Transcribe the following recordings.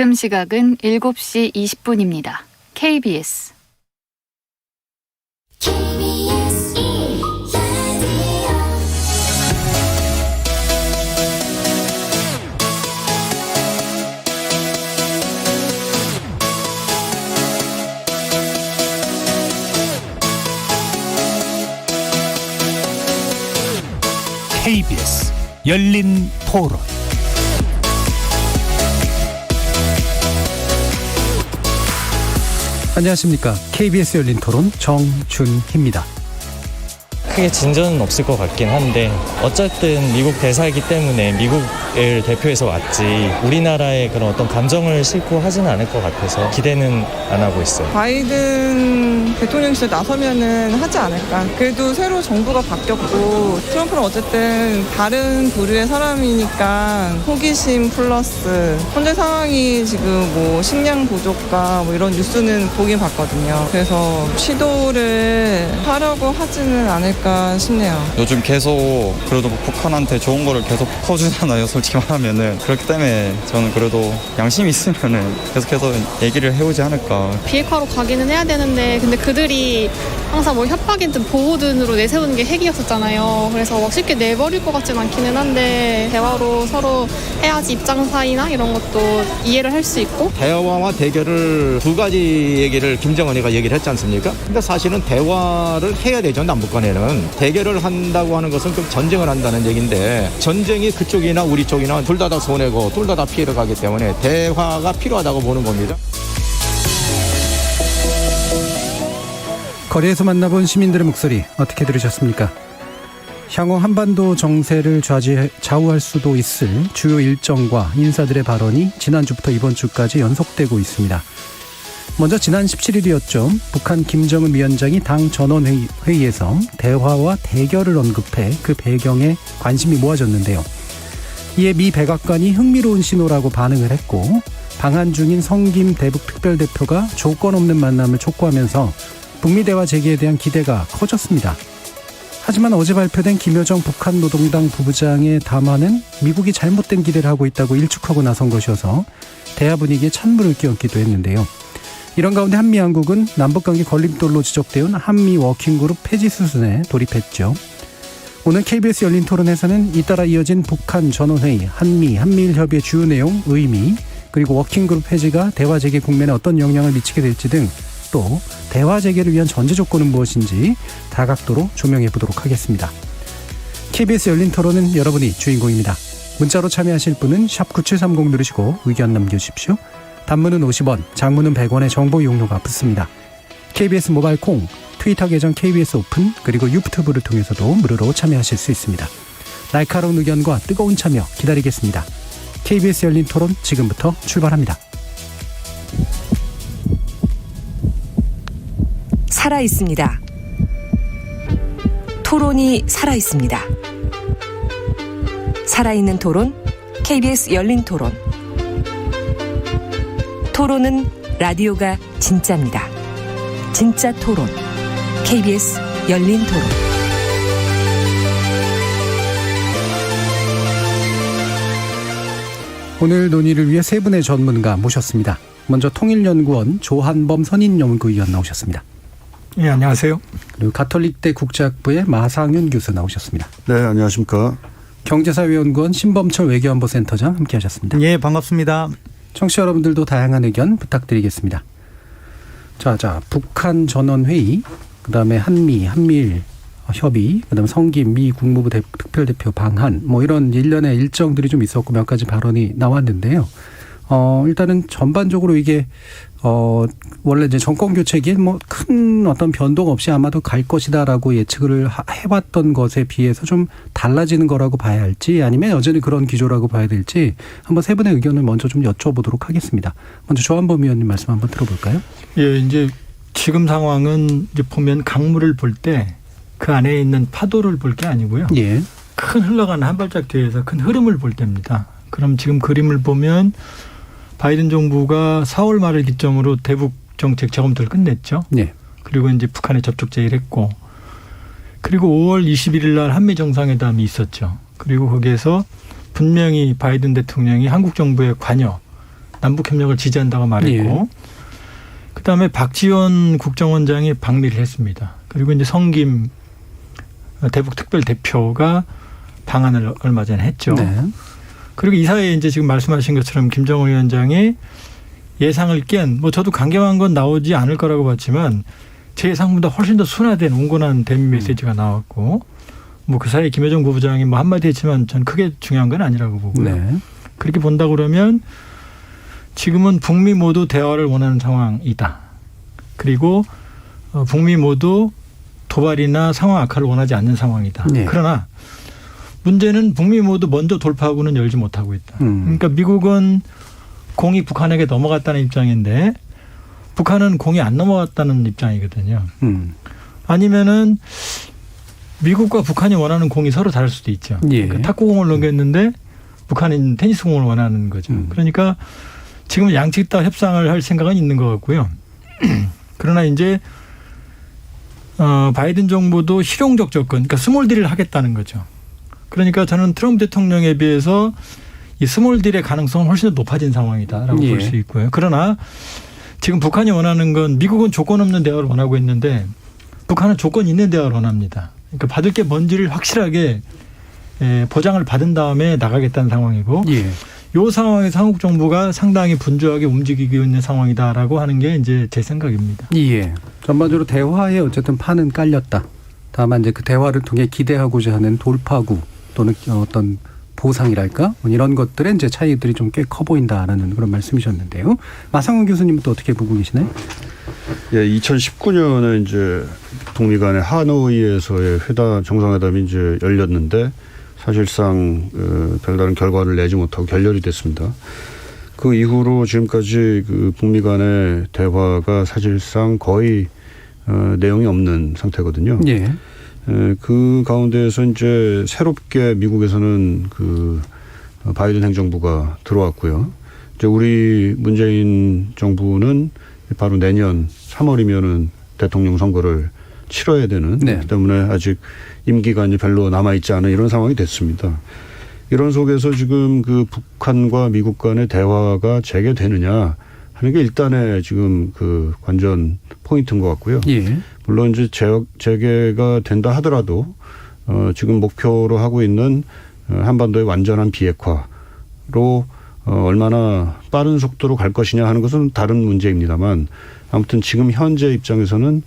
지금 시각은 7시 20분입니다. KBS KBS 열린 토론. 안녕하십니까. KBS 열린 토론 정준희입니다. 크게 진전은 없을 것 같긴 한데 어쨌든 미국 대사이기 때문에 미국을 대표해서 왔지 우리나라의 그런 어떤 감정을 싣고 하지는 않을 것 같아서 기대는 안 하고 있어요. 바이든 대통령이 진짜 나서면은 하지 않을까. 그래도 새로 정부가 바뀌었고 트럼프는 어쨌든 다른 부류의 사람이니까 호기심 플러스 현재 상황이 지금 뭐 식량 부족과 뭐 이런 뉴스는 보긴 봤거든요. 그래서 시도를 하려고 하지는 않을까 싶네요. 요즘 계속 그래도 북한한테 좋은 거를 계속 퍼주잖아요, 솔직히 말하면은. 그렇기 때문에 저는 그래도 양심이 있으면은 계속해서 얘기를 해오지 않을까. 비핵화로 가기는 해야 되는데 근데 그들이 항상 뭐 협박이든 보호든으로 내세우는 게 핵이었었잖아요. 그래서 막 쉽게 내버릴 것 같진 않기는 한데 대화로 서로 해야지 입장 차이나 이런 것도 이해를 할 수 있고. 대화와 대결을 두 가지 얘기를 김정은이가 얘기를 했지 않습니까? 근데 사실은 대화를 해야 되죠. 남북 간에는. 대결을 한다고 하는 것은 그 전쟁을 한다는 얘기인데 전쟁이 그쪽이나 우리 쪽이나 둘 다 손해고 둘 다 피해를 가기 때문에 대화가 필요하다고 보는 겁니다. 거리에서 만나본 시민들의 목소리 어떻게 들으셨습니까? 향후 한반도 정세를 좌우할 수도 있을 주요 일정과 인사들의 발언이 지난주부터 이번 주까지 연속되고 있습니다. 먼저 지난 17일이었죠. 북한 김정은 위원장이 당 전원회의에서 대화와 대결을 언급해 그 배경에 관심이 모아졌는데요. 이에 미 백악관이 흥미로운 신호라고 반응을 했고 방한 중인 성김 대북 특별대표가 조건 없는 만남을 촉구하면서 북미 대화 재개에 대한 기대가 커졌습니다. 하지만 어제 발표된 김여정 북한 노동당 부부장의 담화는 미국이 잘못된 기대를 하고 있다고 일축하고 나선 것이어서 대화 분위기에 찬물을 끼얹기도 했는데요. 이런 가운데 한미양국은 남북관계 걸림돌로 지적되온 한미 워킹그룹 폐지 수순에 돌입했죠. 오늘 KBS 열린 토론에서는 잇따라 이어진 북한 전원회의, 한미일 협의의 주요 내용, 의미, 그리고 워킹그룹 폐지가 대화 재개 국면에 어떤 영향을 미치게 될지 등 또 대화 재개를 위한 전제 조건은 무엇인지 다각도로 조명해 보도록 하겠습니다. KBS 열린 토론은 여러분이 주인공입니다. 문자로 참여하실 분은 샵9730 누르시고 의견 남겨주십시오. 단문은 50원, 장문은 100원의 정보 이용료가 붙습니다. KBS 모바일 콩, 트위터 계정 KBS 오픈, 그리고 유튜브를 통해서도 무료로 참여하실 수 있습니다. 날카로운 의견과 뜨거운 참여 기다리겠습니다. KBS 열린 토론 지금부터 출발합니다. 살아있습니다. 토론이 살아있습니다. 살아있는 토론, KBS 열린 토론. 토론은 라디오가 진짜입니다. 진짜 토론, KBS 열린 토론. 오늘 논의를 위해 세 분의 전문가 모셨습니다. 먼저 통일연구원 조한범 선임연구위원 나오셨습니다. 예, 안녕하세요. 그리고 가톨릭대 국제학부의 마상윤 교수 나오셨습니다. 네, 안녕하십니까. 경제사회연구원 신범철 외교안보센터장 함께하셨습니다. 예, 반갑습니다. 청취자 여러분들도 다양한 의견 부탁드리겠습니다. 자, 북한 전원회의, 그다음에 한미일 협의, 그다음에 성김 미 국무부 특별대표 방한, 뭐 이런 일련의 일정들이 좀 있었고 몇 가지 발언이 나왔는데요. 일단은 전반적으로 이게 원래 이제 정권 교체기에 뭐 큰 어떤 변동 없이 아마도 갈 것이다라고 예측을 해봤던 것에 비해서 좀 달라지는 거라고 봐야 할지 아니면 여전히 그런 기조라고 봐야 될지 한번 세 분의 의견을 먼저 좀 여쭤보도록 하겠습니다. 먼저 조한범 위원님 말씀 한번 들어볼까요? 예, 이제 지금 상황은 이제 보면 강물을 볼 때 그 안에 있는 파도를 볼 게 아니고요. 예. 큰 흘러가는 한 발짝 뒤에서 큰 흐름을 볼 때입니다. 그럼 지금 그림을 보면 바이든 정부가 4월 말을 기점으로 대북 정책 재검토를 끝냈죠. 네. 그리고 이제 북한에 접촉 제의를 했고, 그리고 5월 21일 날 한미 정상회담이 있었죠. 그리고 거기에서 분명히 바이든 대통령이 한국 정부의 관여, 남북협력을 지지한다고 말했고 그다음에 박지원 국정원장이 방미를 했습니다. 그리고 이제 성김 대북 특별 대표가 방한을 얼마 전에 했죠. 네. 그리고 이 사이에 이제 지금 말씀하신 것처럼 김정은 위원장이 예상을 깬 뭐 저도 강경한 건 나오지 않을 거라고 봤지만 제 예상보다 훨씬 더 순화된 온건한 대미 메시지가 나왔고 뭐 그 사이에 김여정 부부장이 뭐 한마디 했지만 전 크게 중요한 건 아니라고 보고요. 네. 그렇게 본다 그러면 지금은 북미 모두 대화를 원하는 상황이다. 그리고 북미 모두 도발이나 상황 악화를 원하지 않는 상황이다. 네. 그러나 문제는 북미 모두 먼저 돌파구는 열지 못하고 있다. 그러니까 미국은 공이 북한에게 넘어갔다는 입장인데 북한은 공이 안 넘어갔다는 입장이거든요. 아니면은 미국과 북한이 원하는 공이 서로 다를 수도 있죠. 예. 그러니까 탁구공을 넘겼는데 북한은 테니스 공을 원하는 거죠. 그러니까 지금 양측 다 협상을 할 생각은 있는 것 같고요. 그러나 이제 바이든 정부도 실용적 접근, 그러니까 스몰 딜을 하겠다는 거죠. 그러니까 저는 트럼프 대통령에 비해서 이 스몰 딜의 가능성은 훨씬 더 높아진 상황이다라고 볼 수 있고요. 그러나 지금 북한이 원하는 건 미국은 조건 없는 대화를 원하고 있는데 북한은 조건 있는 대화를 원합니다. 그러니까 받을 게 뭔지를 확실하게 보장을 받은 다음에 나가겠다는 상황이고 이 상황에서 한국 정부가 상당히 분주하게 움직이고 있는 상황이다라고 하는 게 이제 제 생각입니다. 예. 전반적으로 대화에 어쨌든 판은 깔렸다. 다만 이제 그 대화를 통해 기대하고자 하는 돌파구 또는 어떤 보상이랄까 이런 것들의 이제 차이들이 좀 꽤 커 보인다라는 그런 말씀이셨는데요. 마상훈 교수님은 또 어떻게 보고 계시나요? 예, 2019년에 이제 북미 간의 하노이에서의 정상회담이 이제 열렸는데 사실상 별다른 결과를 내지 못하고 결렬이 됐습니다. 그 이후로 지금까지 그 북미 간의 대화가 사실상 거의 내용이 없는 상태거든요. 예. 그 가운데에서 이제 새롭게 미국에서는 그 바이든 행정부가 들어왔고요. 이제 우리 문재인 정부는 바로 내년 3월이면은 대통령 선거를 치러야 되는 그렇기 때문에 아직 임기간이 별로 남아있지 않은 이런 상황이 됐습니다. 이런 속에서 지금 그 북한과 미국 간의 대화가 재개되느냐 하는 게 일단의 지금 그 관전 포인트인 것 같고요. 물론 이제 재개가 된다 하더라도 지금 목표로 하고 있는 한반도의 완전한 비핵화로 얼마나 빠른 속도로 갈 것이냐 하는 것은 다른 문제입니다만 아무튼 지금 현재 입장에서는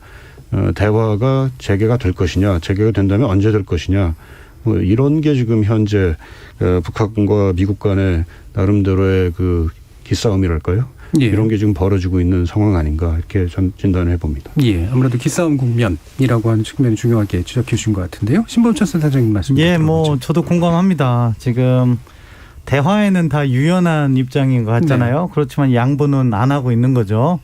대화가 재개가 될 것이냐, 재개가 된다면 언제 될 것이냐, 뭐 이런 게 지금 현재 북한과 미국 간의 나름대로의 그 기싸움이랄까요? 이런 게 지금 벌어지고 있는 상황 아닌가 이렇게 진단을 해봅니다. 예, 아무래도 기싸움 국면이라고 하는 측면을 중요하게 지적해 주신 것 같은데요. 신범철 센터장님 말씀. 예, 뭐 저도 공감합니다. 지금 대화에는 다 유연한 입장인 것 같잖아요. 그렇지만 양보는 안 하고 있는 거죠.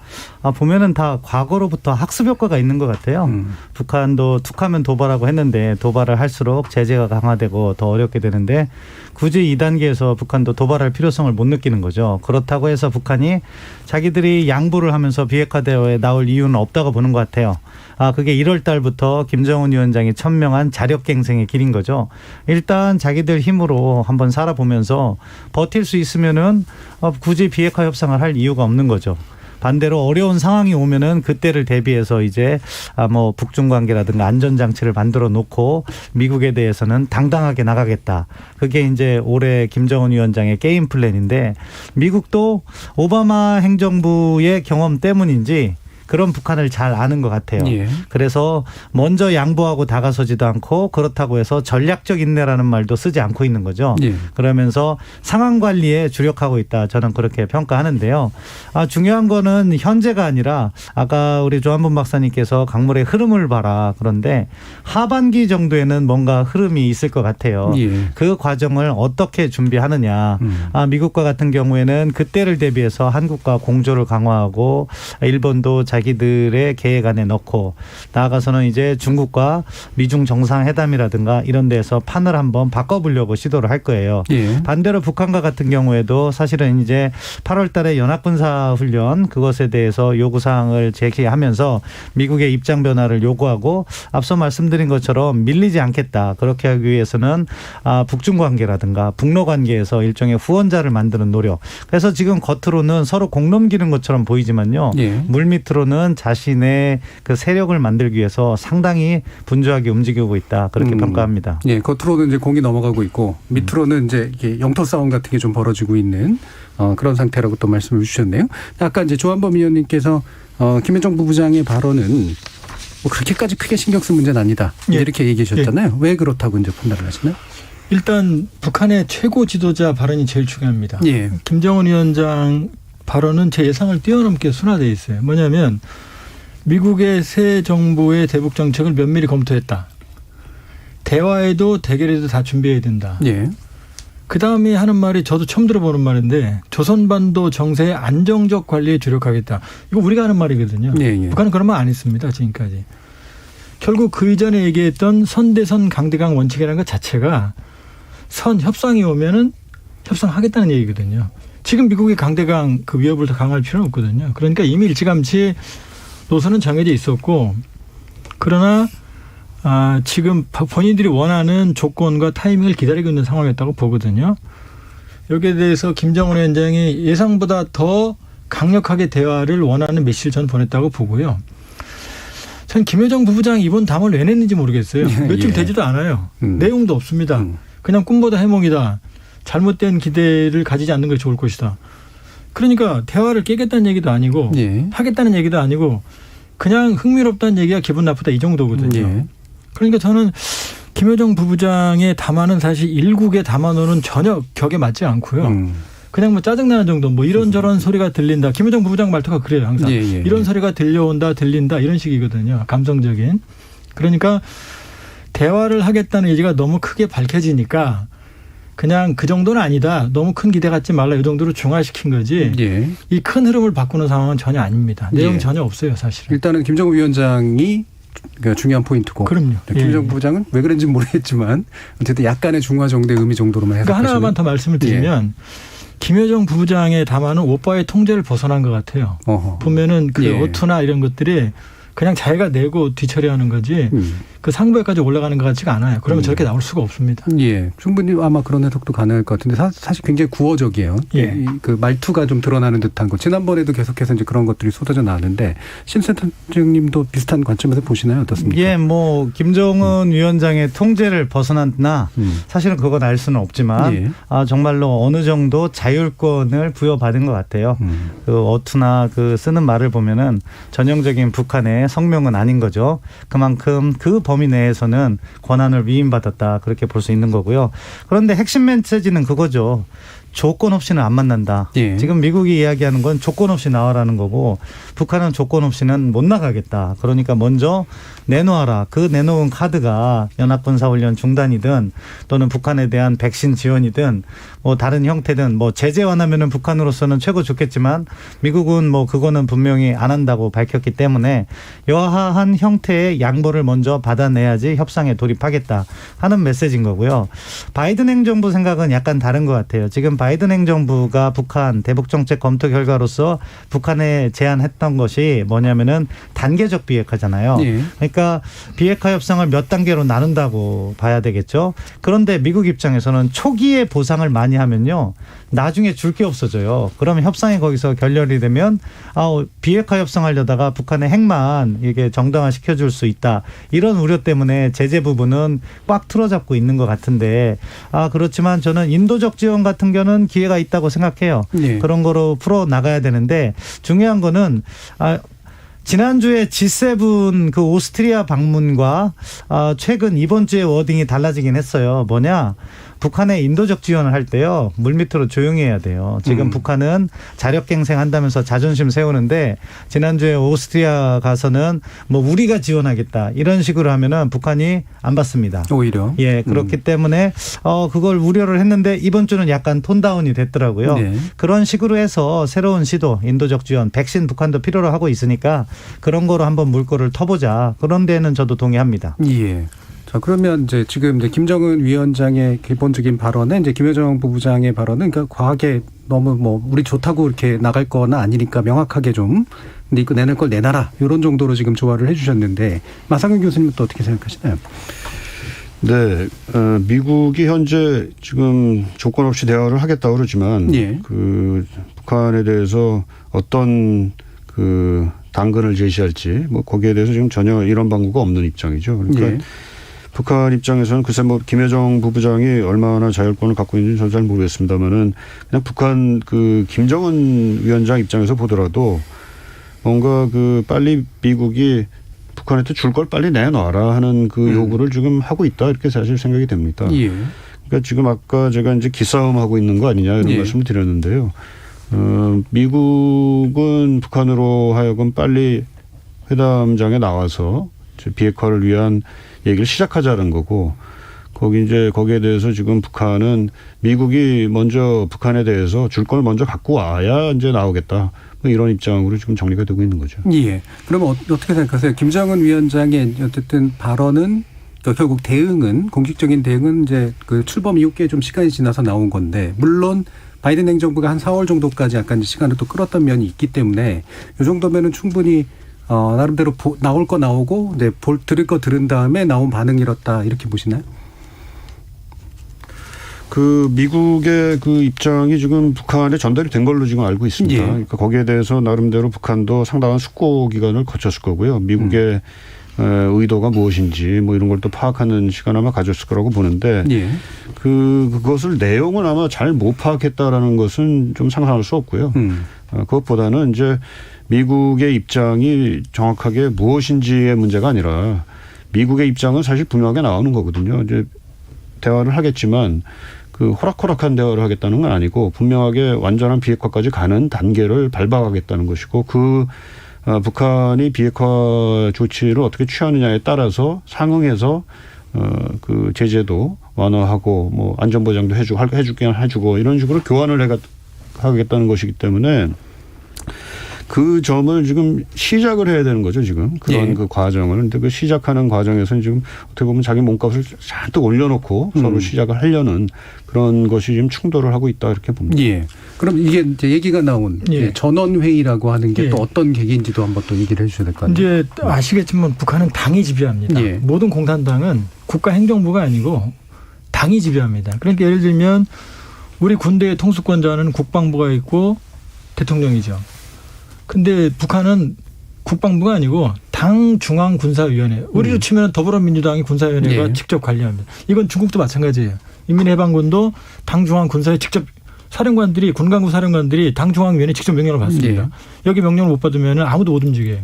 보면은 다 과거로부터 학습 효과가 있는 것 같아요. 북한도 툭하면 도발하고 했는데 도발을 할수록 제재가 강화되고 더 어렵게 되는데 굳이 2단계에서 북한도 도발할 필요성을 못 느끼는 거죠. 그렇다고 해서 북한이 자기들이 양보를 하면서 비핵화 대화에 나올 이유는 없다고 보는 것 같아요. 그게 1월 달부터 김정은 위원장이 천명한 자력갱생의 길인 거죠. 일단 자기들 힘으로 한번 살아보면서 버틸 수 있으면은 굳이 비핵화 협상을 할 이유가 없는 거죠. 반대로 어려운 상황이 오면은 그때를 대비해서 이제 뭐 북중 관계라든가 안전 장치를 만들어 놓고 미국에 대해서는 당당하게 나가겠다. 그게 이제 올해 김정은 위원장의 게임 플랜인데 미국도 오바마 행정부의 경험 때문인지 그런 북한을 잘 아는 것 같아요. 그래서 먼저 양보하고 다가서지도 않고 그렇다고 해서 전략적 인내라는 말도 쓰지 않고 있는 거죠. 그러면서 상황 관리에 주력하고 있다. 저는 그렇게 평가하는데요. 중요한 거는 현재가 아니라 아까 우리 조한범 박사님께서 강물의 흐름을 봐라. 그런데 하반기 정도에는 뭔가 흐름이 있을 것 같아요. 그 과정을 어떻게 준비하느냐. 미국과 같은 경우에는 그때를 대비해서 한국과 공조를 강화하고 일본도 자기들의 계획 안에 넣고 나아가서는 이제 중국과 미중 정상회담이라든가 이런 데서 판을 한번 바꿔보려고 시도를 할 거예요. 예. 반대로 북한과 같은 경우에도 사실은 이제 8월 달에 연합군사훈련 그것에 대해서 요구사항을 제기하면서 미국의 입장 변화를 요구하고 앞서 말씀드린 것처럼 밀리지 않겠다. 그렇게 하기 위해서는 북중 관계라든가 북러 관계에서 일종의 후원자를 만드는 노력. 그래서 지금 겉으로는 서로 공 넘기는 것처럼 보이지만요. 예. 물밑으로는 자신의 그 세력을 만들기 위해서 상당히 분주하게 움직이고 있다. 그렇게 평가합니다. 예, 겉으로는 이제 공이 넘어가고 있고 밑으로는 이제 이게 영토 싸움 같은 게 좀 벌어지고 있는 그런 상태라고 또 말씀을 주셨네요. 아까 이제 조한범 의원님께서 김현정 부부장의 발언은 뭐 그렇게까지 크게 신경 쓸 문제는 아니다. 예. 이렇게 얘기하셨잖아요. 왜 그렇다고 이제 판단을 하시나요? 일단 북한의 최고 지도자 발언이 제일 중요합니다. 예. 김정은 위원장 발언은 제 예상을 뛰어넘게 순화되어 있어요. 뭐냐면 미국의 새 정부의 대북 정책을 면밀히 검토했다. 대화에도 대결에도 다 준비해야 된다. 예. 그다음에 하는 말이 저도 처음 들어보는 말인데 조선반도 정세의 안정적 관리에 주력하겠다. 이거 우리가 하는 말이거든요. 예, 예. 북한은 그런 말 안 했습니다. 지금까지. 결국 그 이전에 얘기했던 선대선 강대강 원칙이라는 것 자체가 선 협상이 오면은 협상하겠다는 얘기거든요. 지금 미국이 강대강 그 위협을 더 강할 필요는 없거든요. 그러니까 이미 일찌감치 노선은 정해져 있었고 그러나 지금 본인들이 원하는 조건과 타이밍을 기다리고 있는 상황이었다고 보거든요. 여기에 대해서 김정은 위원장이 예상보다 더 강력하게 대화를 원하는 메시지를 전 보냈다고 보고요. 전 김여정 부부장이 이번 담을 왜 냈는지 모르겠어요. 며칠 되지도 않아요. 내용도 없습니다. 그냥 꿈보다 해몽이다. 잘못된 기대를 가지지 않는 것이 좋을 것이다. 그러니까 대화를 깨겠다는 얘기도 아니고 예. 하겠다는 얘기도 아니고 그냥 흥미롭다는 얘기가 기분 나쁘다 이 정도거든요. 예. 그러니까 저는 김여정 부부장의 담화는 사실 일국의 담화로는 전혀 격에 맞지 않고요. 그냥 뭐 짜증나는 정도 뭐 이런저런 소리가 들린다. 김여정 부부장 말투가 그래요 항상. 예, 예, 이런 예. 소리가 들려온다 들린다 이런 식이거든요. 감성적인. 그러니까 대화를 하겠다는 의지가 너무 크게 밝혀지니까 그냥 그 정도는 아니다. 너무 큰 기대 갖지 말라. 이 정도로 중화시킨 거지. 예. 이 큰 흐름을 바꾸는 상황은 전혀 아닙니다. 내용 예. 전혀 없어요 사실은. 일단은 김정은 위원장이 중요한 포인트고. 그럼요. 김정은 예. 부부장은 왜 그런지 모르겠지만 어쨌든 약간의 중화 정도의 의미 정도로만 해석하시는. 그러니까 하나만 더 말씀을 드리면 김여정 부부장의 담화는 오빠의 통제를 벗어난 것 같아요. 어허. 보면은 그 예. 어투나 이런 것들이 그냥 자기가 내고 뒤처리하는 거지 그 상부에까지 올라가는 것 같지가 않아요. 그러면 저렇게 나올 수가 없습니다. 예, 충분히 아마 그런 해석도 가능할 것 같은데 사실 굉장히 구어적이에요. 예. 그 말투가 좀 드러나는 듯한 거. 지난번에도 계속해서 이제 그런 것들이 쏟아져 나왔는데 심센터장님도 비슷한 관점에서 보시나요? 어떻습니까? 예, 뭐 김정은 위원장의 통제를 벗어났나 사실은 그건 알 수는 없지만 예. 정말로 어느 정도 자율권을 부여받은 것 같아요. 그 어투나 그 쓰는 말을 보면은 전형적인 북한의 성명은 아닌 거죠. 그만큼 그 범위 내에서는 권한을 위임받았다 그렇게 볼 수 있는 거고요. 그런데 핵심 메시지는 그거죠. 조건 없이는 안 만난다. 예. 지금 미국이 이야기하는 건 조건 없이 나와라는 거고 북한은 조건 없이는 못 나가겠다. 그러니까 먼저 내놓아라. 그 내놓은 카드가 연합군사훈련 중단이든 또는 북한에 대한 백신 지원이든 뭐 다른 형태든 뭐 제재 완화면은 북한으로서는 최고 좋겠지만 미국은 뭐 그거는 분명히 안 한다고 밝혔기 때문에 여하한 형태의 양보를 먼저 받아내야지 협상에 돌입하겠다 하는 메시지인 거고요. 바이든 행정부 생각은 약간 다른 것 같아요. 지금 바이든 행정부가 북한 대북 정책 검토 결과로서 북한에 제안했던 것이 뭐냐면은 단계적 비핵화잖아요. 예. 그러니까 비핵화 협상을 몇 단계로 나눈다고 봐야 되겠죠. 그런데 미국 입장에서는 초기에 보상을 많이 하면요. 나중에 줄 게 없어져요. 그러면 협상이 거기서 결렬이 되면 비핵화 협상하려다가 북한의 핵만 이게 정당화 시켜줄 수 있다. 이런 우려 때문에 제재 부분은 꽉 틀어잡고 있는 것 같은데 그렇지만 저는 인도적 지원 같은 경우는 기회가 있다고 생각해요. 예. 그런 거로 풀어 나가야 되는데 중요한 거는 지난주에 G7 그 오스트리아 방문과 최근 이번 주에 워딩이 달라지긴 했어요. 뭐냐? 북한에 인도적 지원을 할 때요. 물밑으로 조용히 해야 돼요. 지금 북한은 자력갱생한다면서 자존심 세우는데 지난주에 오스트리아 가서는 뭐 우리가 지원하겠다 이런 식으로 하면은 북한이 안 받습니다. 오히려. 예, 그렇기 때문에 그걸 우려를 했는데 이번 주는 약간 톤다운이 됐더라고요. 네. 그런 식으로 해서 새로운 시도, 인도적 지원, 백신 북한도 필요로 하고 있으니까 그런 거로 한번 물꼬를 터보자. 그런 데는 저도 동의합니다. 예. 자, 그러면 이제 지금 이제 김정은 위원장의 기본적인 발언은 이제 김여정 부부장의 발언은 그러니까 과하게 너무 뭐 우리 좋다고 이렇게 나갈 거나 아니니까 명확하게 좀 근데 이거 내낼 걸 내놔라. 이런 정도로 지금 조화를 해 주셨는데 마상현 교수님은 또 어떻게 생각하시나요? 네, 미국이 현재 지금 조건 없이 대화를 하겠다고 그러지만 예. 그 북한에 대해서 어떤 그 당근을 제시할지 뭐 거기에 대해서 지금 전혀 이런 방구가 없는 입장이죠. 그러니까 예. 북한 입장에서는 글쎄 뭐 김여정 부부장이 얼마나 자율권을 갖고 있는지 저는 잘 모르겠습니다만은 그냥 북한 그 김정은 위원장 입장에서 보더라도 뭔가 그 빨리 미국이 북한한테 줄 걸 빨리 내놔라 하는 그 요구를 지금 하고 있다 이렇게 사실 생각이 됩니다. 예. 그러니까 지금 아까 제가 이제 기싸움 하고 있는 거 아니냐 이런 예. 말씀을 드렸는데요. 미국은 북한으로 하여금 빨리 회담장에 나와서 비핵화를 위한 얘기를 시작하자는 거고 거기에 대해서 지금 북한은 미국이 먼저 북한에 대해서 줄 걸 먼저 갖고 와야 이제 나오겠다. 뭐 이런 입장으로 지금 정리가 되고 있는 거죠. 예. 그러면 어떻게 생각하세요? 김정은 위원장의 어쨌든 발언은 그러니까 결국 대응은 공식적인 대응은 이제 그 출범 이후 꽤 좀 시간이 지나서 나온 건데 물론 바이든 행정부가 한 4월 정도까지 약간 시간을 또 끌었던 면이 있기 때문에 이 정도면은 충분히 나름대로 나올 거 나오고 이제 들을 거 들은 다음에 나온 반응이었다 이렇게 보시나요? 그 미국의 그 입장이 지금 북한에 전달이 된 걸로 지금 알고 있습니다. 예. 그러니까 거기에 대해서 나름대로 북한도 상당한 숙고 기간을 거쳤을 거고요. 미국의 의도가 무엇인지 뭐 이런 걸 또 파악하는 시간 아마 가졌을 거라고 보는데 예. 그것을 내용은 아마 잘 못 파악했다라는 것은 좀 상상할 수 없고요. 그것보다는 이제 미국의 입장이 정확하게 무엇인지의 문제가 아니라 미국의 입장은 사실 분명하게 나오는 거거든요. 이제 대화를 하겠지만 그 호락호락한 대화를 하겠다는 건 아니고 분명하게 완전한 비핵화까지 가는 단계를 밟아가겠다는 것이고 북한이 비핵화 조치를 어떻게 취하느냐에 따라서 상응해서 그 제재도 완화하고 뭐 안전보장도 해주고 이런 식으로 교환을 하겠다는 것이기 때문에 그 점을 지금 시작을 해야 되는 거죠, 지금. 그런 그 과정을. 근데 그 시작하는 과정에서는 지금 어떻게 보면 자기 몸값을 잔뜩 올려놓고 서로 시작을 하려는 그런 것이 지금 충돌을 하고 있다, 이렇게 봅니다. 예. 그럼 이게 이제 얘기가 나온 전원회의라고 하는 게 또 어떤 계기인지도 한번 또 얘기를 해 주셔야 될 것 같아요. 이제 아시겠지만 북한은 당이 지배합니다. 예. 모든 공산당은 국가 행정부가 아니고 당이 지배합니다. 그러니까 예를 들면 우리 군대의 통수권자는 국방부가 있고 대통령이죠. 근데 북한은 국방부가 아니고 당 중앙군사위원회. 우리로 치면 더불어민주당이 군사위원회가 직접 관리합니다. 이건 중국도 마찬가지예요. 인민해방군도 당 중앙군사에 직접 사령관들이 군간부 사령관들이 당 중앙위원회 직접 명령을 받습니다. 여기 명령을 못 받으면 아무도 못 움직여요.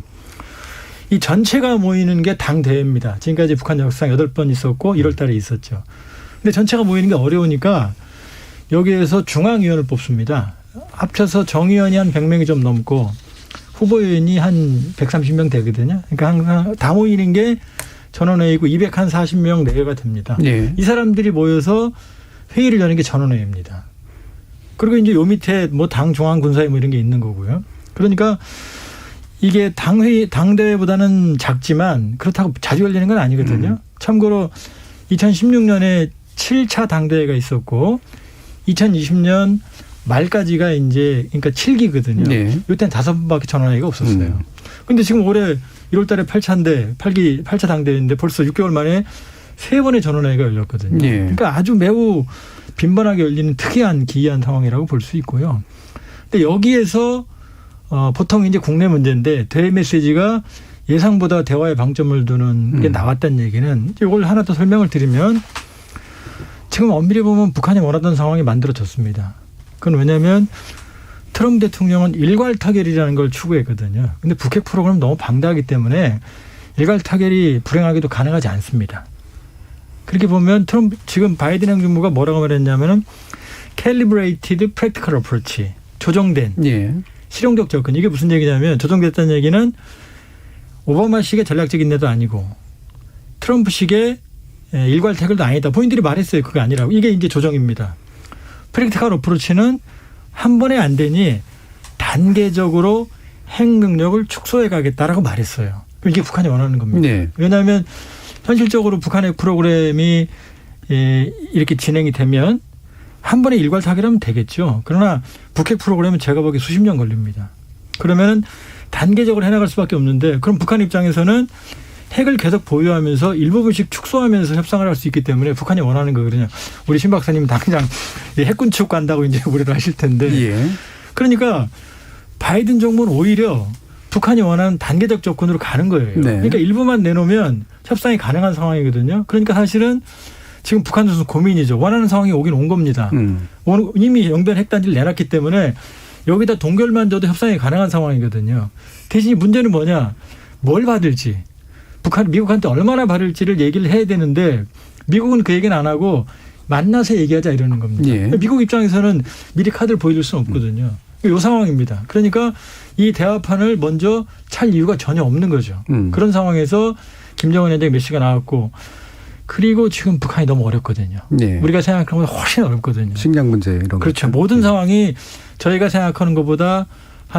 이 전체가 모이는 게 당대회입니다. 지금까지 북한 역사상 8번 있었고 1월 달에 있었죠. 근데 전체가 모이는 게 어려우니까 여기에서 중앙위원을 뽑습니다. 합쳐서 정의원이 한 100명이 좀 넘고 후보위원이 한 130명 되거든요. 그러니까 항상 다 모이는 게 전원회의고 240명 내외가 됩니다. 이 사람들이 모여서 회의를 여는 게 전원회의입니다. 그리고 이제 요 밑에 뭐 당 중앙군사회 뭐 이런 게 있는 거고요. 그러니까 이게 당대회보다는 작지만 그렇다고 자주 열리는 건 아니거든요. 참고로 2016년에 7차 당대회가 있었고 2020년 말까지가 이제 그러니까 7기거든요. 이때는 5번밖에 전원회의가 없었어요. 근데 지금 올해 1월 달에 8차 당대회인데 벌써 6개월 만에 3번의 전원회의가 열렸거든요. 그러니까 아주 매우 빈번하게 열리는 특이한 기이한 상황이라고 볼 수 있고요. 근데 여기에서 보통 이제 국내 문제인데 대외 메시지가 예상보다 대화에 방점을 두는 게 나왔다는 얘기는 이걸 하나 더 설명을 드리면 지금 엄밀히 보면 북한이 원하던 상황이 만들어졌습니다. 그건 왜냐하면 트럼프 대통령은 일괄 타결이라는 걸 추구했거든요. 근데 북핵 프로그램 너무 방대하기 때문에 일괄 타결이 불행하게도 가능하지 않습니다. 그렇게 보면 지금 바이든 행정부가 뭐라고 말했냐면은 calibrated practical approach, 조정된 예. 실용적 접근. 이게 무슨 얘기냐면 조정됐다는 얘기는 오바마식의 전략적 인내도 아니고 트럼프식의 일괄태클도 아니다. 본인들이 말했어요. 그거 아니라고. 이게 이제 조정입니다. 프랙티컬 어프로치는 한 번에 안 되니 단계적으로 핵 능력을 축소해 가겠다라고 말했어요. 이게 북한이 원하는 겁니다. 네. 왜냐하면 현실적으로 북한의 프로그램이 이렇게 진행이 되면 한 번에 일괄 타결하면 되겠죠. 그러나 북핵 프로그램은 제가 보기에 수십 년 걸립니다. 그러면은 단계적으로 해나갈 수밖에 없는데 그럼 북한 입장에서는 핵을 계속 보유하면서 일부분씩 축소하면서 협상을 할 수 있기 때문에 북한이 원하는 거거든요. 우리 신 박사님 당장 핵군 축 간다고 이제 우려를 하실 텐데. 예. 그러니까 바이든 정부는 오히려 북한이 원하는 단계적 접근으로 가는 거예요. 네. 그러니까 일부만 내놓으면 협상이 가능한 상황이거든요. 그러니까 사실은 지금 북한 선수 고민이죠. 원하는 상황이 오긴 온 겁니다. 이미 영변 핵단지를 내놨기 때문에 여기다 동결만 줘도 협상이 가능한 상황이거든요. 대신 문제는 뭐냐. 뭘 받을지. 미국한테 얼마나 받을지를 얘기를 해야 되는데 미국은 그 얘기는 안 하고 만나서 얘기하자 이러는 겁니다. 예. 미국 입장에서는 미리 카드를 보여줄 수는 없거든요. 이 상황입니다. 그러니까 이 대화판을 먼저 찰 이유가 전혀 없는 거죠. 그런 상황에서 김정은 위원장이 메시지가 나왔고 그리고 지금 북한이 너무 어렵거든요. 예. 우리가 생각하는 것보다 훨씬 어렵거든요. 식량 문제 이런 그렇죠. 것들. 모든 상황이 저희가 생각하는 것보다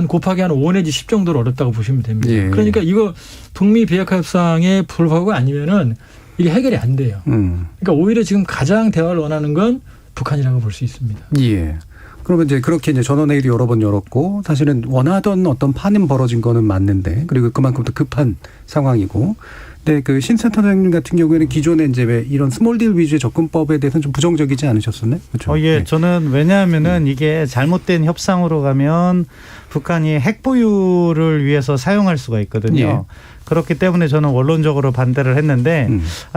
곱하기 한 5 내지 10 정도로 어렵다고 보시면 됩니다. 예. 그러니까 이거 북미 비핵화 협상에 불구하고가 아니면은 이게 해결이 안 돼요. 그러니까 오히려 지금 가장 대화를 원하는 건 북한이라고 볼 수 있습니다. 예. 그러면 이제 그렇게 이제 전원회의를 여러 번 열었고 사실은 원하던 어떤 판은 벌어진 거는 맞는데 그리고 그만큼 또 급한 상황이고. 근데 그 신센터장님 같은 경우에는 기존에 이제 왜 이런 스몰딜 위주의 접근법에 대해서는 좀 부정적이지 않으셨었나요? 그렇죠. 예, 네. 저는 왜냐하면은 이게 잘못된 협상으로 가면 북한이 핵 보유를 위해서 사용할 수가 있거든요. 예. 그렇기 때문에 저는 원론적으로 반대를 했는데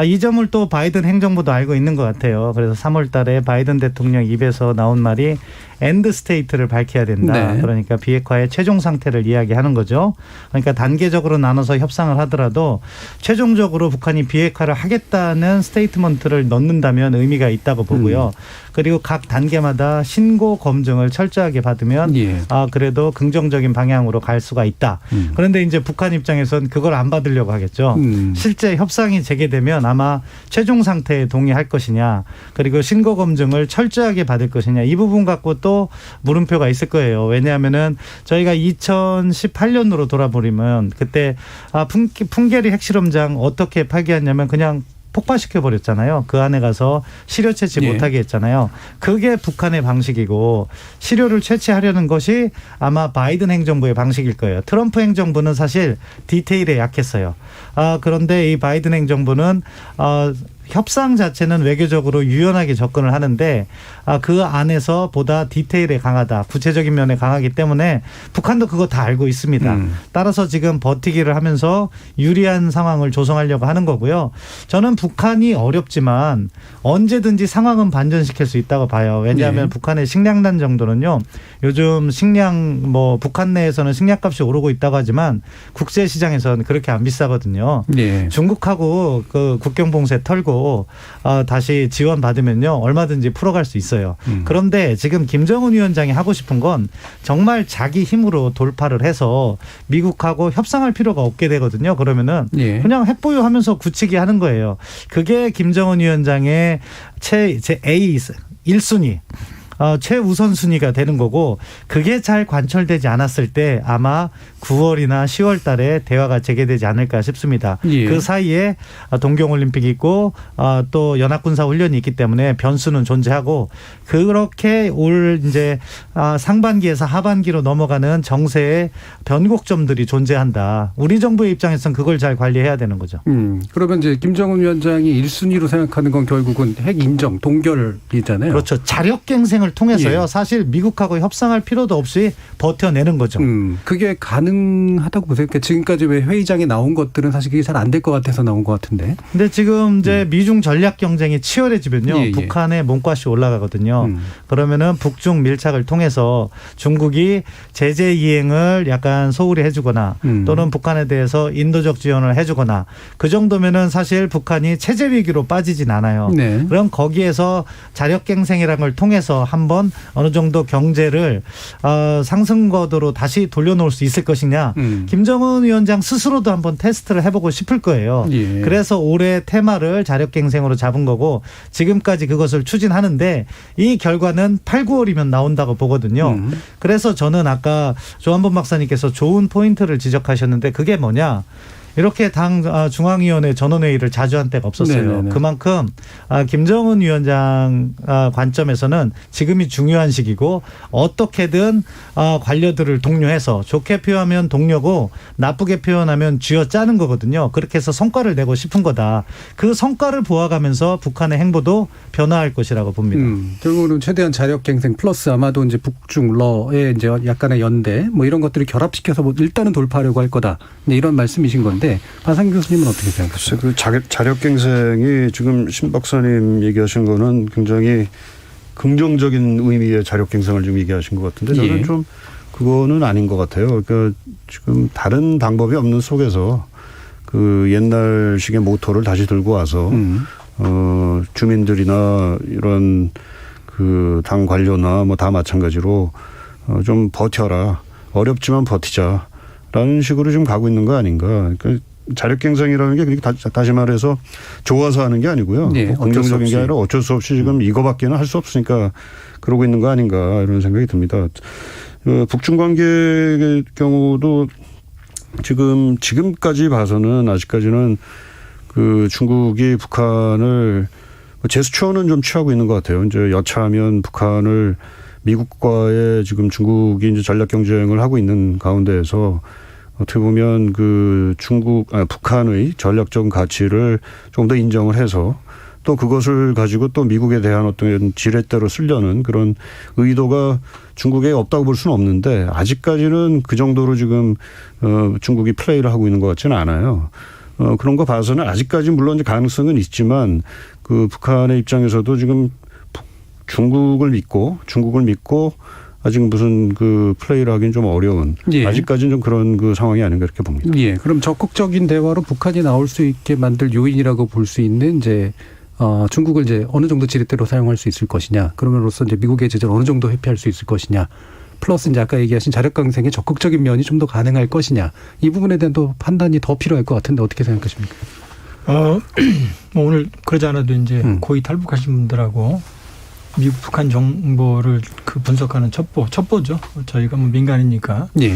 이 점을 또 바이든 행정부도 알고 있는 것 같아요. 그래서 3월 달에 바이든 대통령 입에서 나온 말이 엔드 스테이트를 밝혀야 된다. 네. 그러니까 비핵화의 최종 상태를 이야기하는 거죠. 그러니까 단계적으로 나눠서 협상을 하더라도 최종적으로 북한이 비핵화를 하겠다는 스테이트먼트를 넣는다면 의미가 있다고 보고요. 그리고 각 단계마다 신고 검증을 철저하게 받으면 예. 그래도 긍정적인 방향으로 갈 수가 있다. 그런데 이제 북한 입장에서는 그걸 안 받으려고 하겠죠. 실제 협상이 재개되면 아마 최종 상태에 동의할 것이냐 그리고 신고 검증을 철저하게 받을 것이냐 이 부분 갖고 또 물음표가 있을 거예요. 왜냐하면은 저희가 2018년으로 돌아버리면 그때 풍계리 핵실험장 어떻게 파기했냐면 그냥 폭파시켜 버렸잖아요. 그 안에 가서 시료 채취 예. 못하게 했잖아요. 그게 북한의 방식이고 시료를 채취하려는 것이 아마 바이든 행정부의 방식일 거예요. 트럼프 행정부는 사실 디테일에 약했어요. 그런데 이 바이든 행정부는 협상 자체는 외교적으로 유연하게 접근을 하는데 그 안에서 보다 디테일에 강하다. 구체적인 면에 강하기 때문에 북한도 그거 다 알고 있습니다. 따라서 지금 버티기를 하면서 유리한 상황을 조성하려고 하는 거고요. 저는 북한이 어렵지만 언제든지 상황은 반전시킬 수 있다고 봐요. 왜냐하면 네. 북한의 식량난 정도는요. 요즘 식량 북한 내에서는 식량값이 오르고 있다고 하지만 국제시장에서는 그렇게 안 비싸거든요. 네. 중국하고 그 국경 봉쇄 털고 다시 지원 받으면요 얼마든지 풀어갈 수 있어요. 그런데 지금 김정은 위원장이 하고 싶은 건 정말 자기 힘으로 돌파를 해서 미국하고 협상할 필요가 없게 되거든요. 그러면은 예. 그냥 핵 보유하면서 굳히기 하는 거예요. 그게 김정은 위원장의 제 A 1순위. 최우선 순위가 되는 거고 그게 잘 관철되지 않았을 때 아마 9월이나 10월 달에 대화가 재개되지 않을까 싶습니다. 예. 그 사이에 동경올림픽이 있고 또 연합군사훈련이 있기 때문에 변수는 존재하고 그렇게 올 이제 상반기에서 하반기로 넘어가는 정세의 변곡점들이 존재한다. 우리 정부의 입장에서는 그걸 잘 관리해야 되는 거죠. 그러면 이제 김정은 위원장이 1순위로 생각하는 건 결국은 핵 인정, 동결이잖아요. 그렇죠. 자력갱생을 경쟁을 통해서요. 예. 사실 미국하고 협상할 필요도 없이 버텨내는 거죠. 그게 가능하다고 보세요. 그러니까 지금까지 왜 회의장에 나온 것들은 사실 그게 잘 안 될 것 같아서 나온 것 같은데. 근데 지금 이제 미중 전략 경쟁이 치열해지면요. 예, 예. 북한의 몸값이 올라가거든요. 그러면은 북중 밀착을 통해서 중국이 제재 이행을 약간 소홀히 해주거나 또는 북한에 대해서 인도적 지원을 해주거나 그 정도면은 사실 북한이 체제 위기로 빠지진 않아요. 네. 그럼 거기에서 자력갱생이라는 걸 통해서 한번 어느 정도 경제를 상승거도로 다시 돌려놓을 수 있을 것이냐. 김정은 위원장 스스로도 한번 테스트를 해보고 싶을 거예요. 예. 그래서 올해 테마를 자력갱생으로 잡은 거고 지금까지 그것을 추진하는데 이 결과는 8, 9월이면 나온다고 보거든요. 그래서 저는 아까 조한범 박사님께서 좋은 포인트를 지적하셨는데 그게 뭐냐. 이렇게 당 중앙위원회 전원회의를 자주 한 때가 없었어요. 네네네. 그만큼 김정은 위원장 관점에서는 지금이 중요한 시기고 어떻게든 관료들을 독려해서 좋게 표현하면 독려고 나쁘게 표현하면 쥐어짜는 거거든요. 그렇게 해서 성과를 내고 싶은 거다. 그 성과를 보아가면서 북한의 행보도 변화할 것이라고 봅니다. 결국은 최대한 자력갱생 플러스 아마도 이제 북중러의 이제 약간의 연대 뭐 이런 것들을 결합시켜서 뭐 일단은 돌파하려고 할 거다. 이런 말씀이신 건데 박상규 교수님은 어떻게 생각하세요? 그 자력갱생이 지금 신 박사님 얘기하신 거는 굉장히 긍정적인 의미의 자력갱생을 지금 얘기하신 것 같은데 저는 예. 좀 그거는 아닌 것 같아요. 그러니까 지금 다른 방법이 없는 속에서 그 옛날식의 모토를 다시 들고 와서 주민들이나 이런 그 당 관료나 뭐 다 마찬가지로 좀 버텨라. 어렵지만 버티자라는 식으로 지금 가고 있는 거 아닌가. 그러니까 자력갱생이라는 게 그렇게 다시 말해서 좋아서 하는 게 아니고요. 네, 긍정적인 게 아니라 어쩔 수 없이 지금 이거밖에는 할 수 없으니까 그러고 있는 거 아닌가 이런 생각이 듭니다. 북중 관계의 경우도 지금까지 봐서는 아직까지는 그 중국이 북한을 제스처는 좀 취하고 있는 것 같아요. 이제 여차하면 북한을 미국과의 지금 중국이 이제 전략 경쟁을 하고 있는 가운데에서 어떻게 보면 그 북한의 전략적 가치를 좀 더 인정을 해서 또 그것을 가지고 또 미국에 대한 어떤 지렛대로 쓰려는 그런 의도가 중국에 없다고 볼 수는 없는데 아직까지는 그 정도로 지금 중국이 플레이를 하고 있는 것 같지는 않아요. 그런 거 봐서는 아직까지 물론 이제 가능성은 있지만 그 북한의 입장에서도 지금 중국을 믿고 아직 무슨 그 플레이를 하기는 좀 어려운 예. 아직까지는 좀 그런 그 상황이 아닌가 이렇게 봅니다. 예. 그럼 적극적인 대화로 북한이 나올 수 있게 만들 요인이라고 볼 수 있는 이제 중국을 이제 어느 정도 지렛대로 사용할 수 있을 것이냐. 그러면로써 이제 미국의 제재를 어느 정도 회피할 수 있을 것이냐. 플러스 이제 아까 얘기하신 자력강생의 적극적인 면이 좀 더 가능할 것이냐. 이 부분에 대한 또 판단이 더 필요할 것 같은데 어떻게 생각하십니까? 뭐 오늘 그러지 않아도 이제 고위 탈북하신 분들하고 미국 북한 정보를 그 분석하는 첩보죠. 저희가 뭐 민간이니까. 예.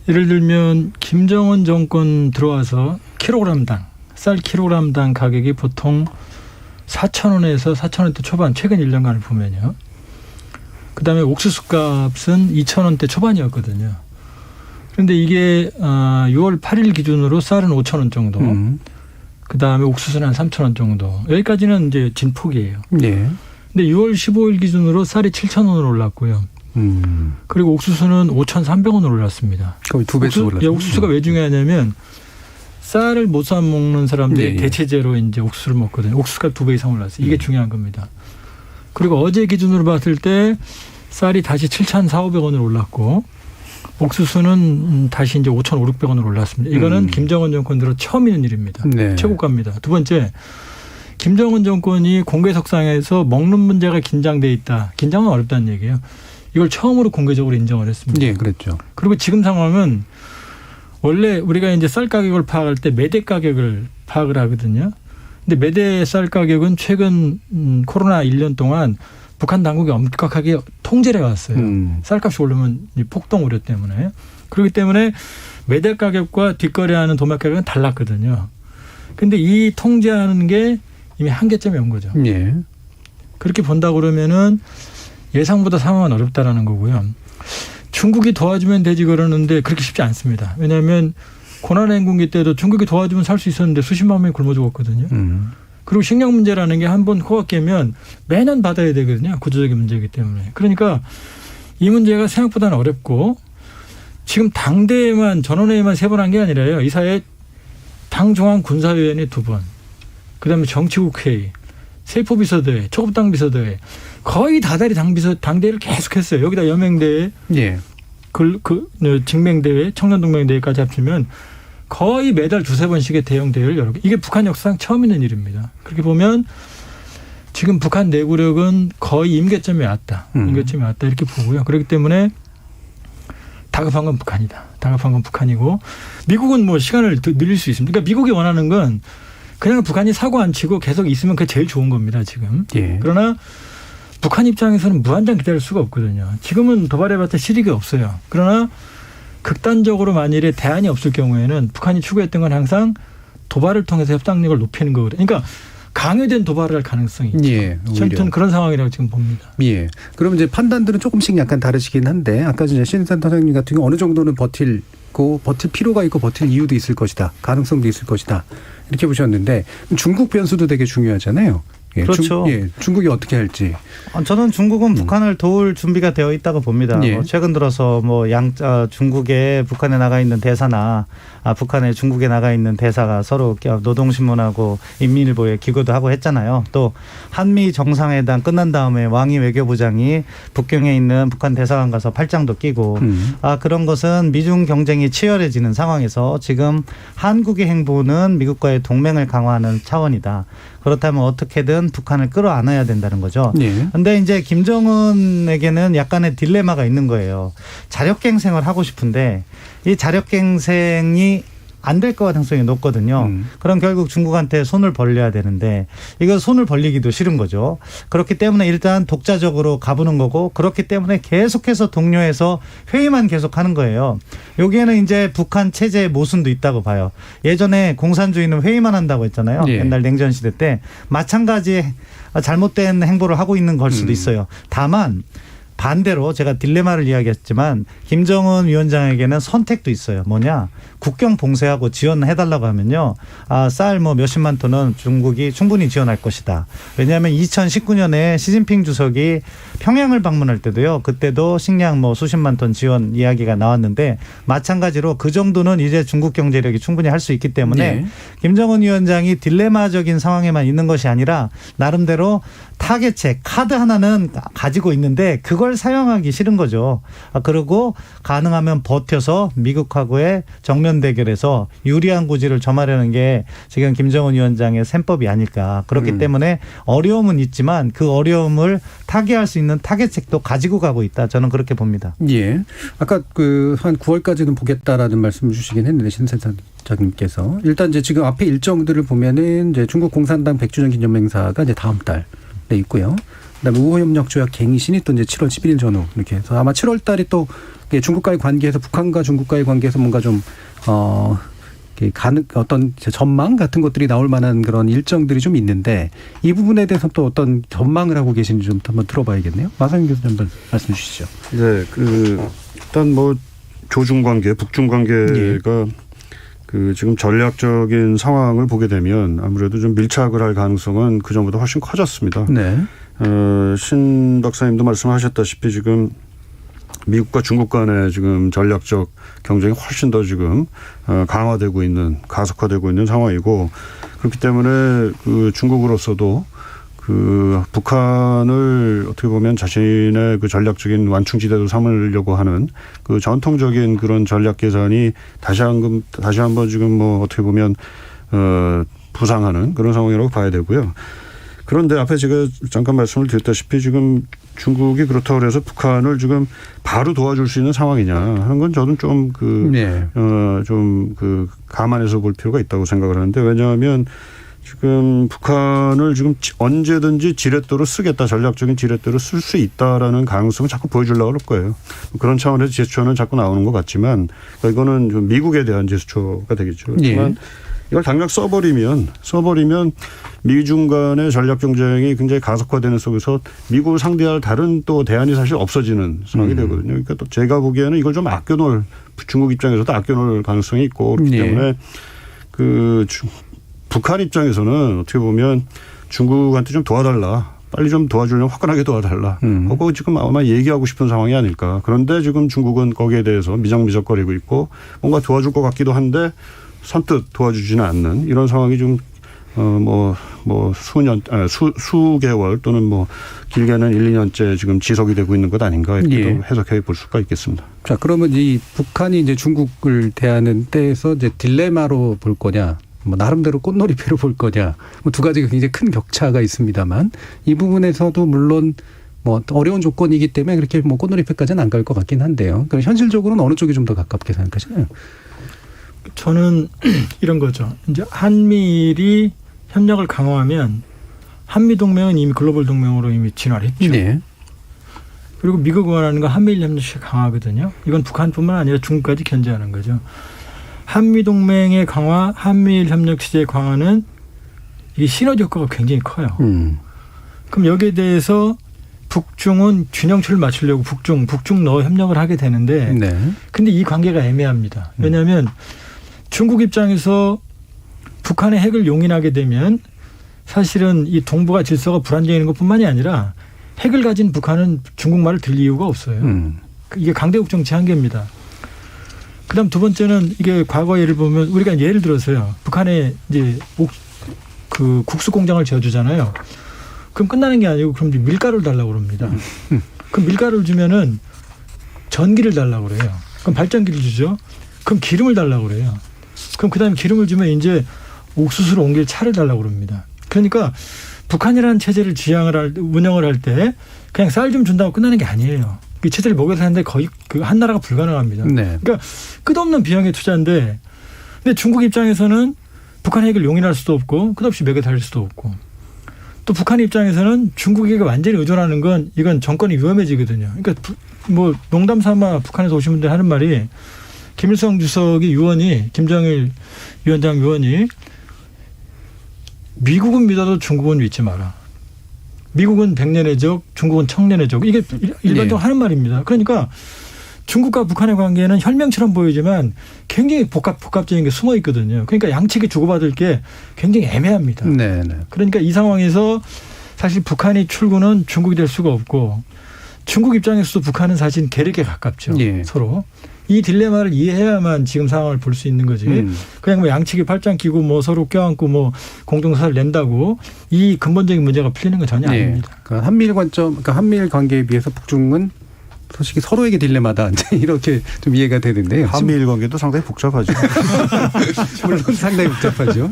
예를 들면 김정은 정권 들어와서 쌀 킬로그램당 가격이 보통 4,000원에서 4,000원대 초반 최근 1년간을 보면요. 그다음에 옥수수 값은 2,000원대 초반이었거든요. 그런데 이게 6월 8일 기준으로 쌀은 5,000원 정도. 그다음에 옥수수는 한 3,000원 정도. 여기까지는 이제 진폭이에요. 네. 근데 6월 15일 기준으로 쌀이 7,000원으로 올랐고요. 그리고 옥수수는 5,300원으로 올랐습니다. 거의 2배씩 올랐어요. 옥수수가 왜 중요하냐면 쌀을 못 사 먹는 사람들이 대체제로 이제 옥수수를 먹거든요. 옥수수가 2배 이상 올랐어요. 이게 중요한 겁니다. 그리고 어제 기준으로 봤을 때 쌀이 다시 7,400~500원으로 올랐고 옥수수는 다시 이제 5,500~600원으로 올랐습니다. 이거는 김정은 정권 들어 처음 있는 일입니다. 네. 최고가입니다. 두 번째, 김정은 정권이 공개석상에서 먹는 문제가 긴장돼 있다. 긴장은 어렵다는 얘기예요. 이걸 처음으로 공개적으로 인정을 했습니다. 예, 그랬죠. 그리고 지금 상황은 원래 우리가 이제 쌀 가격을 파악할 때 매대 가격을 파악을 하거든요. 근데 매대 쌀 가격은 최근 코로나 1년 동안 북한 당국이 엄격하게 통제를 해왔어요. 쌀값이 오르면 폭동 우려 때문에. 그렇기 때문에 매대 가격과 뒷거래하는 도매 가격은 달랐거든요. 근데 이 통제하는 게 이미 한계점에 온 거죠. 예. 그렇게 본다 그러면은 예상보다 상황은 어렵다라는 거고요. 중국이 도와주면 되지 그러는데 그렇게 쉽지 않습니다. 왜냐하면 고난의 행군기 때도 중국이 도와주면 살 수 있었는데 수십만 명이 굶어 죽었거든요. 그리고 식량 문제라는 게 한 번 코가 깨면 매년 받아야 되거든요. 구조적인 문제이기 때문에. 그러니까 이 문제가 생각보다는 어렵고 지금 당대회만 전원회의만 3번 한 게 아니라요. 이 사이에 당중앙군사위원회 2번, 그다음에 정치국회의, 세포비서대회, 초급당비서대회 거의 다달이 당대회를 계속했어요. 여기다 연맹대회, 예. 직맹대회, 청년동맹대회까지 합치면 거의 매달 2-3번씩의 대형 대회를 열고 이게 북한 역사상 처음 있는 일입니다. 그렇게 보면 지금 북한 내구력은 거의 임계점에 왔다. 임계점에 왔다 이렇게 보고요. 그렇기 때문에 다급한 건 북한이다. 다급한 건 북한이고 미국은 뭐 시간을 늘릴 수 있습니다. 그러니까 미국이 원하는 건 그냥 북한이 사고 안 치고 계속 있으면 그게 제일 좋은 겁니다. 지금. 예. 그러나 북한 입장에서는 무한정 기다릴 수가 없거든요. 지금은 도발해봤자 실익이 없어요. 그러나 극단적으로 만일에 대안이 없을 경우에는 북한이 추구했던 건 항상 도발을 통해서 협상력을 높이는 거거든요. 그러니까 강요된 도발을 할 가능성이 있죠. 예, 저는 그런 상황이라고 지금 봅니다. 예. 그럼 이제 판단들은 조금씩 약간 다르시긴 한데 아까 이제 신센터장님 같은 경우 어느 정도는 버틸 필요가 있고 버틸 이유도 있을 것이다. 가능성도 있을 것이다. 이렇게 보셨는데 중국 변수도 되게 중요하잖아요. 예, 그렇죠. 중국이 어떻게 할지. 저는 중국은 북한을 도울 준비가 되어 있다고 봅니다. 예. 최근 들어서 중국에 북한에 나가 있는 대사나 북한에 중국에 나가 있는 대사가 서로 노동신문하고 인민일보에 기고도 하고 했잖아요. 또 한미 정상회담 끝난 다음에 왕이 외교부장이 북경에 있는 북한 대사관 가서 팔짱도 끼고 그런 것은 미중 경쟁이 치열해지는 상황에서 지금 한국의 행보는 미국과의 동맹을 강화하는 차원이다. 그렇다면 어떻게든 북한을 끌어안아야 된다는 거죠. 그런데 이제 김정은에게는 약간의 딜레마가 있는 거예요. 자력갱생을 하고 싶은데 이 자력갱생이 안 될 것 가능성이 높거든요. 그럼 결국 중국한테 손을 벌려야 되는데 이거 손을 벌리기도 싫은 거죠. 그렇기 때문에 일단 독자적으로 가보는 거고 그렇기 때문에 계속해서 독려해서 회의만 계속하는 거예요. 여기에는 이제 북한 체제의 모순도 있다고 봐요. 예전에 공산주의는 회의만 한다고 했잖아요. 예. 옛날 냉전 시대 때 마찬가지 잘못된 행보를 하고 있는 걸 수도 있어요. 다만 반대로 제가 딜레마를 이야기했지만 김정은 위원장에게는 선택도 있어요. 뭐냐? 국경 봉쇄하고 지원해달라고 하면요. 쌀 몇십만 톤은 중국이 충분히 지원할 것이다. 왜냐하면 2019년에 시진핑 주석이 평양을 방문할 때도요. 그때도 식량 수십만 톤 지원 이야기가 나왔는데 마찬가지로 그 정도는 이제 중국 경제력이 충분히 할 수 있기 때문에 김정은 위원장이 딜레마적인 상황에만 있는 것이 아니라 나름대로 타겟책, 카드 하나는 가지고 있는데 그걸 사용하기 싫은 거죠. 그리고 가능하면 버텨서 미국하고의 정면 대결에서 유리한 고지를 점하려는 게 지금 김정은 위원장의 셈법이 아닐까. 그렇기 때문에 어려움은 있지만 그 어려움을 타개할 수 있는 타겟책도 가지고 가고 있다. 저는 그렇게 봅니다. 예. 아까 한 9월까지는 보겠다라는 말씀을 주시긴 했는데 신센터장님께서 일단 이제 지금 앞에 일정들을 보면은 이제 중국 공산당 100주년 기념행사가 이제 다음 달에 있고요. 그다음에 우호협력 조약 갱신이 또 이제 7월 11일 전후 이렇게 해서 아마 7월 달이 또 중국과의 관계에서 북한과 중국과의 관계에서 뭔가 좀 어떤 전망 같은 것들이 나올 만한 그런 일정들이 좀 있는데 이 부분에 대해서 또 어떤 전망을 하고 계신지 좀 한번 들어봐야겠네요. 마상현 교수님 한번 말씀 주시죠. 네, 일단 조중 관계, 북중 관계가 지금 전략적인 상황을 보게 되면 아무래도 좀 밀착을 할 가능성은 그전보다 훨씬 커졌습니다. 네. 신 박사님도 말씀하셨다시피 지금 미국과 중국 간의 지금 전략적 경쟁이 훨씬 더 지금 강화되고 있는, 가속화되고 있는 상황이고 그렇기 때문에 중국으로서도 북한을 어떻게 보면 자신의 전략적인 완충지대로 삼으려고 하는 전통적인 그런 전략 계산이 다시 한번 지금 어떻게 보면 부상하는 그런 상황이라고 봐야 되고요. 그런데 앞에 제가 잠깐 말씀을 드렸다시피 지금 중국이 그렇다고 해서 북한을 지금 바로 도와줄 수 있는 상황이냐 하는 건 저는 좀 감안해서 볼 필요가 있다고 생각을 하는데 왜냐하면 지금 북한을 지금 언제든지 지렛대로 쓰겠다, 전략적인 지렛대로 쓸 수 있다라는 가능성을 자꾸 보여주려고 할 거예요. 그런 차원에서 제스처는 자꾸 나오는 것 같지만 이거는 좀 미국에 대한 제스처가 되겠죠. 그렇지만 이걸 당장 써버리면 미중 간의 전략 경쟁이 굉장히 가속화되는 속에서 미국을 상대할 다른 또 대안이 사실 없어지는 상황이 되거든요. 그러니까 또 제가 보기에는 이걸 좀 중국 입장에서도 아껴놓을 가능성이 있고 그렇기 때문에 북한 입장에서는 어떻게 보면 중국한테 좀 도와달라. 빨리 좀 도와주려면 화끈하게 도와달라. 그거 지금 아마 얘기하고 싶은 상황이 아닐까. 그런데 지금 중국은 거기에 대해서 미적미적거리고 있고 뭔가 도와줄 것 같기도 한데 선뜻 도와주지는 않는 이런 상황이 좀 수개월 또는 뭐 길게는 1, 2년째 지금 지속이 되고 있는 것 아닌가 이렇게 해석해 볼 수가 있겠습니다. 자, 그러면 이 북한이 이제 중국을 대하는 때에서 이제 딜레마로 볼 거냐, 뭐 나름대로 꽃놀이패로 볼 거냐, 뭐 두 가지가 굉장히 큰 격차가 있습니다만 이 부분에서도 물론 뭐 어려운 조건이기 때문에 그렇게 뭐 꽃놀이패까지는 안 갈 것 같긴 한데요. 그럼 현실적으로는 어느 쪽이 좀 더 가깝게 생각하시나요? 저는 이런 거죠. 이제 한미일이 협력을 강화하면 한미 동맹은 이미 글로벌 동맹으로 이미 진화를 했죠. 네. 그리고 미국이 원하는 건 한미일 협력이 강하거든요. 이건 북한뿐만 아니라 중국까지 견제하는 거죠. 한미 동맹의 강화, 한미일 협력 체제의 강화는 이게 시너지 효과가 굉장히 커요. 그럼 여기에 대해서 북중은 균형추를 맞추려고 북중 넣어 협력을 하게 되는데, 근데 이 관계가 애매합니다. 왜냐하면 중국 입장에서 북한의 핵을 용인하게 되면 사실은 이 동북아 질서가 불안정해지는 것뿐만이 아니라 핵을 가진 북한은 중국말을 들릴 이유가 없어요. 이게 강대국 정치 한계입니다. 그다음 두 번째는 이게 과거 예를 보면 우리가 예를 들어서요. 북한에 이제 그 국수 공장을 지어주잖아요. 그럼 끝나는 게 아니고 그럼 밀가루를 달라고 그럽니다. 그럼 밀가루를 주면은 전기를 달라고 그래요. 그럼 발전기를 주죠. 그럼 기름을 달라고 그래요. 그럼 그다음에 기름을 주면 이제 옥수수를 옮길 차를 달라고 그럽니다. 그러니까 북한이라는 체제를 운영을 할 때 그냥 쌀 좀 준다고 끝나는 게 아니에요. 이 체제를 먹여서 하는데 거의 그 한 나라가 불가능합니다. 그러니까 끝없는 비용의 투자인데, 근데 중국 입장에서는 북한 핵을 용인할 수도 없고 끝없이 먹여 달릴 수도 없고, 또 북한 입장에서는 중국에게 완전히 의존하는 건 이건 정권이 위험해지거든요. 그러니까 뭐 농담 삼아 북한에서 오신 분들 하는 말이, 김일성 주석이 유언이, 김정일 위원장 유언이, 미국은 믿어도 중국은 믿지 마라. 미국은 100년의 적, 중국은 1000년의 적. 이게 일반적으로 하는 말입니다. 그러니까 중국과 북한의 관계는 혈맹처럼 보이지만 굉장히 복합적인 게 숨어 있거든요. 그러니까 양측이 주고받을 게 굉장히 애매합니다. 그러니까 이 상황에서 사실 북한이 출구는 중국이 될 수가 없고, 중국 입장에서도 북한은 사실 계력에 가깝죠. 서로. 이 딜레마를 이해해야만 지금 상황을 볼 수 있는 거지. 그냥 뭐 양측이 팔짱 끼고 뭐 서로 껴안고 뭐 공동사를 낸다고 이 근본적인 문제가 풀리는 건 전혀 아닙니다. 그러니까 한미일 관계에 비해서 북중은 솔직히 서로에게 딜레마다 이렇게 좀 이해가 되는데요. 한미일 관계도 상당히 복잡하죠. 물론 상당히 복잡하죠.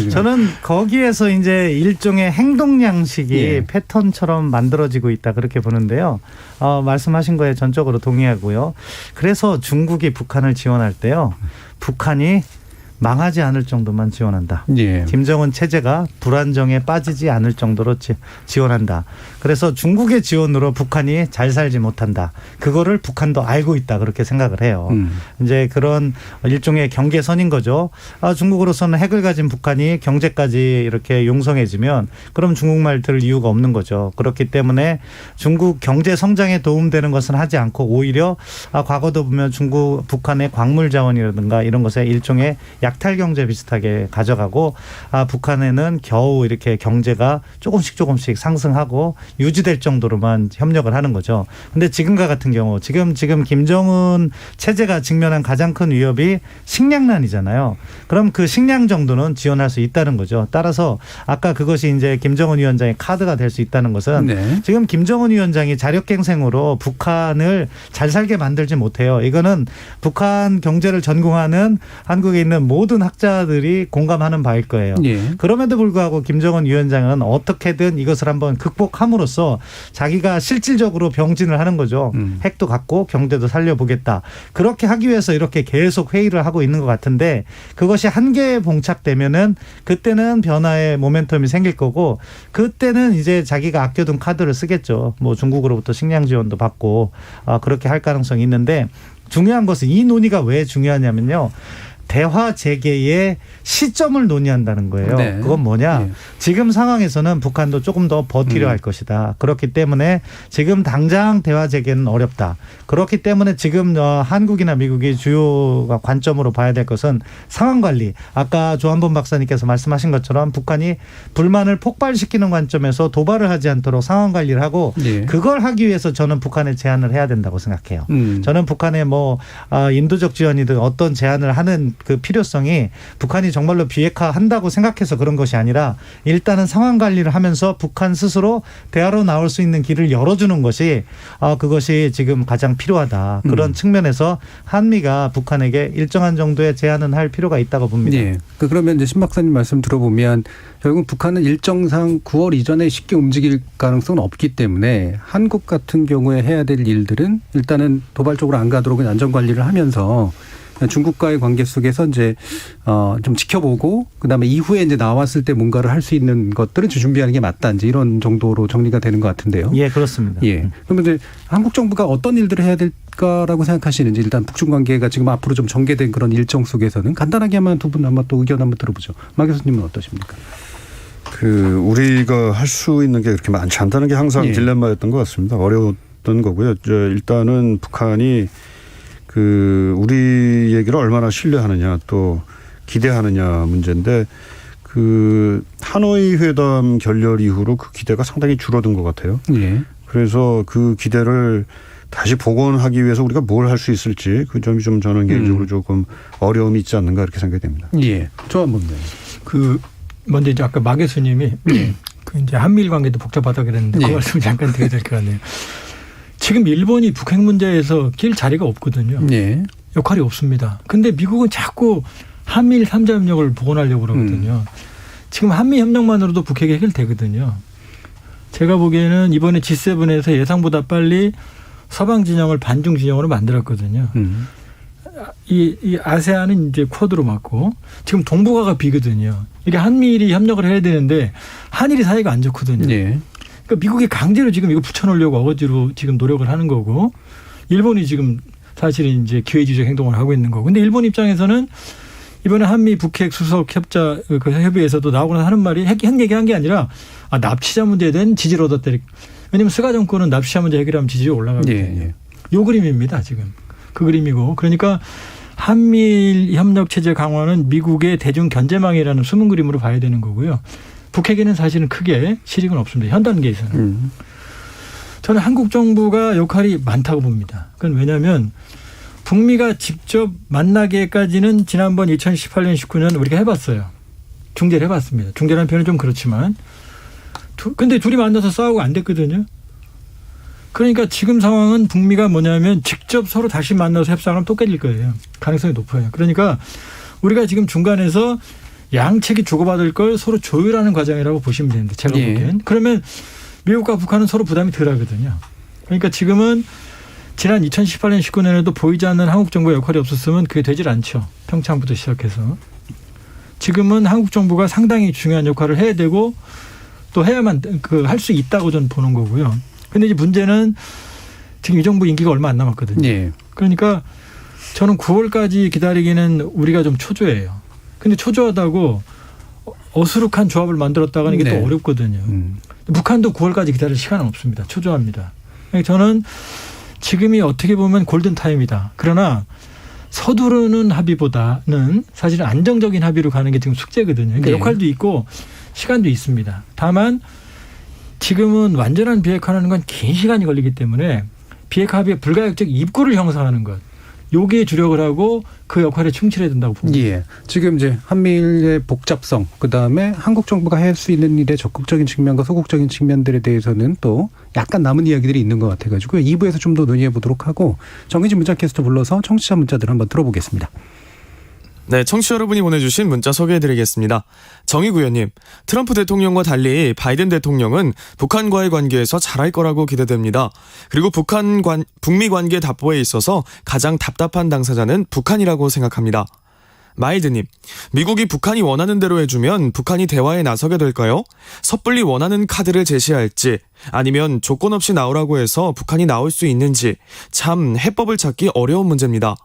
저는 거기에서 이제 일종의 행동 양식이 패턴처럼 만들어지고 있다 그렇게 보는데요. 말씀하신 거에 전적으로 동의하고요. 그래서 중국이 북한을 지원할 때요, 북한이 망하지 않을 정도만 지원한다. 김정은 체제가 불안정에 빠지지 않을 정도로 지원한다. 그래서 중국의 지원으로 북한이 잘 살지 못한다. 그거를 북한도 알고 있다. 그렇게 생각을 해요. 이제 그런 일종의 경계선인 거죠. 중국으로서는 핵을 가진 북한이 경제까지 이렇게 용성해지면 그럼 중국말 들을 이유가 없는 거죠. 그렇기 때문에 중국 경제 성장에 도움되는 것은 하지 않고 오히려 과거도 보면 북한의 광물 자원이라든가 이런 것에 일종의 약탈 경제 비슷하게 가져가고, 북한에는 겨우 이렇게 경제가 조금씩 상승하고 유지될 정도로만 협력을 하는 거죠. 근데 지금과 같은 경우 지금 김정은 체제가 직면한 가장 큰 위협이 식량난이잖아요. 그럼 그 식량 정도는 지원할 수 있다는 거죠. 따라서 아까 그것이 이제 김정은 위원장의 카드가 될 수 있다는 것은 지금 김정은 위원장이 자력갱생으로 북한을 잘 살게 만들지 못해요. 이거는 북한 경제를 전공하는 한국에 있는 모든 학자들이 공감하는 바일 거예요. 그럼에도 불구하고 김정은 위원장은 어떻게든 이것을 한번 극복함으로써 자기가 실질적으로 병진을 하는 거죠. 핵도 갖고 경제도 살려보겠다. 그렇게 하기 위해서 이렇게 계속 회의를 하고 있는 것 같은데, 그것이 한계에 봉착되면은 그때는 변화의 모멘텀이 생길 거고, 그때는 이제 자기가 아껴둔 카드를 쓰겠죠. 뭐 중국으로부터 식량 지원도 받고 그렇게 할 가능성이 있는데, 중요한 것은 이 논의가 왜 중요하냐면요, 대화 재개의 시점을 논의한다는 거예요. 네. 그건 뭐냐? 네. 지금 상황에서는 북한도 조금 더 버티려 할 것이다. 그렇기 때문에 지금 당장 대화 재개는 어렵다. 그렇기 때문에 지금 한국이나 미국이 주요 관점으로 봐야 될 것은 상황 관리. 아까 조한범 박사님께서 말씀하신 것처럼 북한이 불만을 폭발시키는 관점에서 도발을 하지 않도록 상황 관리를 하고 네. 그걸 하기 위해서 저는 북한에 제안을 해야 된다고 생각해요. 저는 북한에 인도적 지원이든 어떤 제안을 하는 그 필요성이 북한이 정말로 비핵화한다고 생각해서 그런 것이 아니라 일단은 상황 관리를 하면서 북한 스스로 대화로 나올 수 있는 길을 열어주는 것이 그것이 지금 가장 필요하다. 그런 측면에서 한미가 북한에게 일정한 정도의 제안은 할 필요가 있다고 봅니다. 예. 그러면 이제 신 박사님 말씀 들어보면 결국 북한은 일정상 9월 이전에 쉽게 움직일 가능성은 없기 때문에 한국 같은 경우에 해야 될 일들은 일단은 도발적으로 안 가도록 안전 관리를 하면서 중국과의 관계 속에서 이제 좀 지켜보고 그다음에 이후에 이제 나왔을 때 뭔가를 할 수 있는 것들은 준비하는 게 맞다. 이제 이런 정도로 정리가 되는 것 같은데요. 예, 그렇습니다. 예. 그러면 이제 한국 정부가 어떤 일들을 해야 될까라고 생각하시는지 일단 북중 관계가 지금 앞으로 좀 전개된 그런 일정 속에서는 간단하게 하면 두 분 아마 또 의견 한번 들어보죠. 마 교수님은 어떠십니까? 우리가 할 수 있는 게 그렇게 많지 않다는 게 항상 예. 딜레마였던 것 같습니다. 어려웠던 거고요. 일단은 북한이 우리 얘기를 얼마나 신뢰하느냐 또 기대하느냐 문제인데 하노이 회담 결렬 이후로 그 기대가 상당히 줄어든 것 같아요. 예. 그래서 그 기대를 다시 복원하기 위해서 우리가 뭘 할 수 있을지 그 점이 좀 저는 개인적으로 조금 어려움이 있지 않는가 이렇게 생각이 됩니다. 예. 저 한번 먼저 이제 아까 마 교수님이 이제 한미일 관계도 복잡하다 그랬는데 그 말씀 잠깐 드려야 될 것 같네요. 지금 일본이 북핵 문제에서 낄 자리가 없거든요. 네. 역할이 없습니다. 근데 미국은 자꾸 한미일 3자 협력을 복원하려고 그러거든요. 지금 한미 협력만으로도 북핵이 해결되거든요. 제가 보기에는 이번에 G7에서 예상보다 빨리 서방 진영을 반중 진영으로 만들었거든요. 이 아세안은 이제 쿼드로 맞고 지금 동북아가 비거든요. 이게 한미일이 협력을 해야 되는데 한일이 사이가 안 좋거든요. 네. 그러니까 미국이 강제로 지금 이거 붙여놓으려고 어거지로 지금 노력을 하는 거고 일본이 지금 사실은 이제 기회주의적 행동을 하고 있는 거고. 근데 일본 입장에서는 이번에 한미 북핵 수석 협자 그 협의에서도 나오고 나서 하는 말이 핵 얘기한 게 아니라 납치자 문제에 대한 지지를 얻었다. 왜냐하면 스가 정권은 납치자 문제 해결하면 지지율이 올라가거든요. 예. 요 그림입니다. 지금. 그 그림이고. 그러니까 한미일 협력 체제 강화는 미국의 대중 견제망이라는 숨은 그림으로 봐야 되는 거고요. 북핵에는 사실은 크게 실익은 없습니다. 현 단계에서는. 저는 한국 정부가 역할이 많다고 봅니다. 그건 왜냐하면 북미가 직접 만나기까지는 지난번 2018년, 19년 우리가 해봤어요. 중재를 해봤습니다. 중재라는 표현은 좀 그렇지만. 근데 둘이 만나서 싸우고 안 됐거든요. 그러니까 지금 상황은 북미가 뭐냐면 직접 서로 다시 만나서 협상하면 또 깨질 거예요. 가능성이 높아요. 그러니까 우리가 지금 중간에서 양측이 주고받을 걸 서로 조율하는 과정이라고 보시면 되는데 제가 보기엔. 그러면 미국과 북한은 서로 부담이 덜 하거든요. 그러니까 지금은 지난 2018년, 19년에도 보이지 않는 한국 정부의 역할이 없었으면 그게 되질 않죠. 평창부터 시작해서. 지금은 한국 정부가 상당히 중요한 역할을 해야 되고 또 해야만 할 수 있다고 저는 보는 거고요. 근데 이제 문제는 지금 이 정부 임기가 얼마 안 남았거든요. 예. 그러니까 저는 9월까지 기다리기는 우리가 좀 초조해요. 근데 초조하다고 어수룩한 조합을 만들었다가는 이게 또 어렵거든요. 북한도 9월까지 기다릴 시간은 없습니다. 초조합니다. 그러니까 저는 지금이 어떻게 보면 골든타임이다. 그러나 서두르는 합의보다는 사실은 안정적인 합의로 가는 게 지금 숙제거든요. 그러니까 역할도 있고 시간도 있습니다. 다만 지금은 완전한 비핵화하는 건 긴 시간이 걸리기 때문에 비핵화 합의의 불가역적 입구를 형성하는 것. 여기에 주력을 하고 그 역할에 충실해야 된다고 봅니다. 예. 지금 이제 한미일의 복잡성, 그다음에 한국 정부가 할 수 있는 일의 적극적인 측면과 소극적인 측면들에 대해서는 또 약간 남은 이야기들이 있는 것 같아가지고요. 2부에서 좀 더 논의해 보도록 하고 정의진 문자캐스터 불러서 청취자 문자들 한번 들어보겠습니다. 네, 청취자 여러분이 보내주신 문자 소개해드리겠습니다. 정의구현님, 트럼프 대통령과 달리 바이든 대통령은 북한과의 관계에서 잘할 거라고 기대됩니다. 그리고 북미 관계 답보에 있어서 가장 답답한 당사자는 북한이라고 생각합니다. 마일드님, 미국이 북한이 원하는 대로 해주면 북한이 대화에 나서게 될까요? 섣불리 원하는 카드를 제시할지 아니면 조건 없이 나오라고 해서 북한이 나올 수 있는지 참 해법을 찾기 어려운 문제입니다.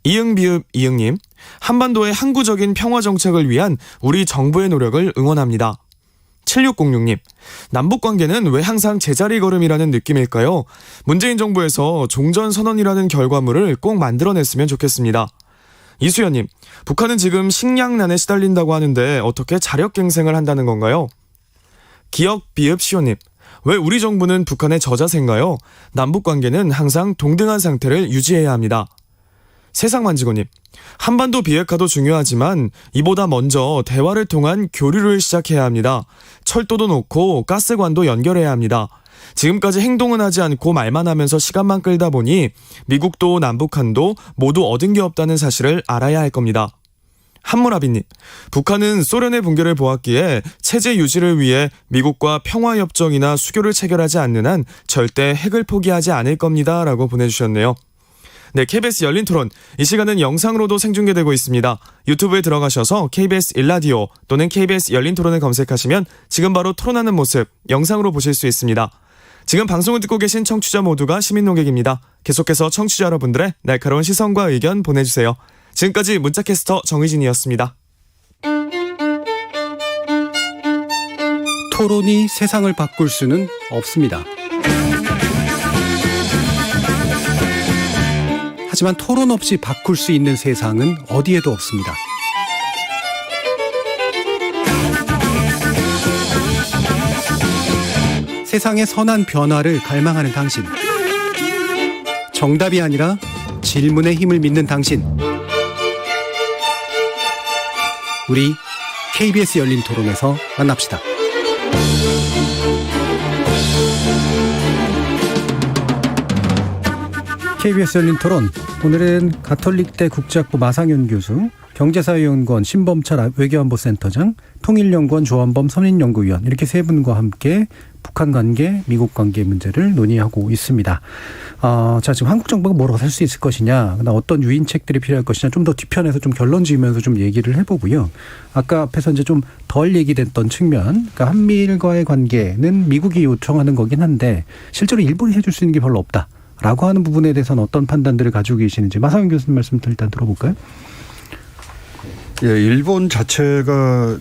이응비읍 이응님, 한반도의 항구적인 평화 정책을 위한 우리 정부의 노력을 응원합니다. 7606님, 남북관계는 왜 항상 제자리 걸음이라는 느낌일까요? 문재인 정부에서 종전선언이라는 결과물을 꼭 만들어냈으면 좋겠습니다. 이수연님, 북한은 지금 식량난에 시달린다고 하는데 어떻게 자력갱생을 한다는 건가요? 기억비읍시오님, 왜 우리 정부는 북한의 저자세인가요? 남북관계는 항상 동등한 상태를 유지해야 합니다. 세상만지고님, 한반도 비핵화도 중요하지만 이보다 먼저 대화를 통한 교류를 시작해야 합니다. 철도도 놓고 가스관도 연결해야 합니다. 지금까지 행동은 하지 않고 말만 하면서 시간만 끌다 보니 미국도 남북한도 모두 얻은 게 없다는 사실을 알아야 할 겁니다. 한무라비님, 북한은 소련의 붕괴를 보았기에 체제 유지를 위해 미국과 평화협정이나 수교를 체결하지 않는 한 절대 핵을 포기하지 않을 겁니다. 라고 보내주셨네요. 네, KBS 열린 토론. 이 시간은 영상으로도 생중계되고 있습니다. 유튜브에 들어가셔서 KBS 일라디오 또는 KBS 열린 토론을 검색하시면 지금 바로 토론하는 모습 영상으로 보실 수 있습니다. 지금 방송을 듣고 계신 청취자 모두가 시민 농객입니다. 계속해서 청취자 여러분들의 날카로운 시선과 의견 보내주세요. 지금까지 문자캐스터 정의진이었습니다. 토론이 세상을 바꿀 수는 없습니다. 하지만 토론 없이 바꿀 수 있는 세상은 어디에도 없습니다. 세상의 선한 변화를 갈망하는 당신. 정답이 아니라 질문의 힘을 믿는 당신. 우리 KBS 열린 토론에서 만납시다. KBS 열린 토론, 오늘은 가톨릭대 국제학부 마상현 교수, 경제사회연구원 신범철 외교안보센터장, 통일연구원 조한범 선임연구위원, 이렇게 세 분과 함께 북한 관계, 미국 관계 문제를 논의하고 있습니다. 자, 지금 한국 정부가 뭐라고 할 수 있을 것이냐, 어떤 유인책들이 필요할 것이냐, 좀 더 뒤편에서 좀 결론 지으면서 좀 얘기를 해보고요. 아까 앞에서 이제 좀 덜 얘기됐던 측면, 그러니까 한미일과의 관계는 미국이 요청하는 거긴 한데 실제로 일본이 해줄 수 있는 게 별로 없다 라고 하는 부분에 대해서는 어떤 판단들을 가지고 계시는지 마상현 교수님 말씀부터 일단 들어볼까요? 예, 일본 자체가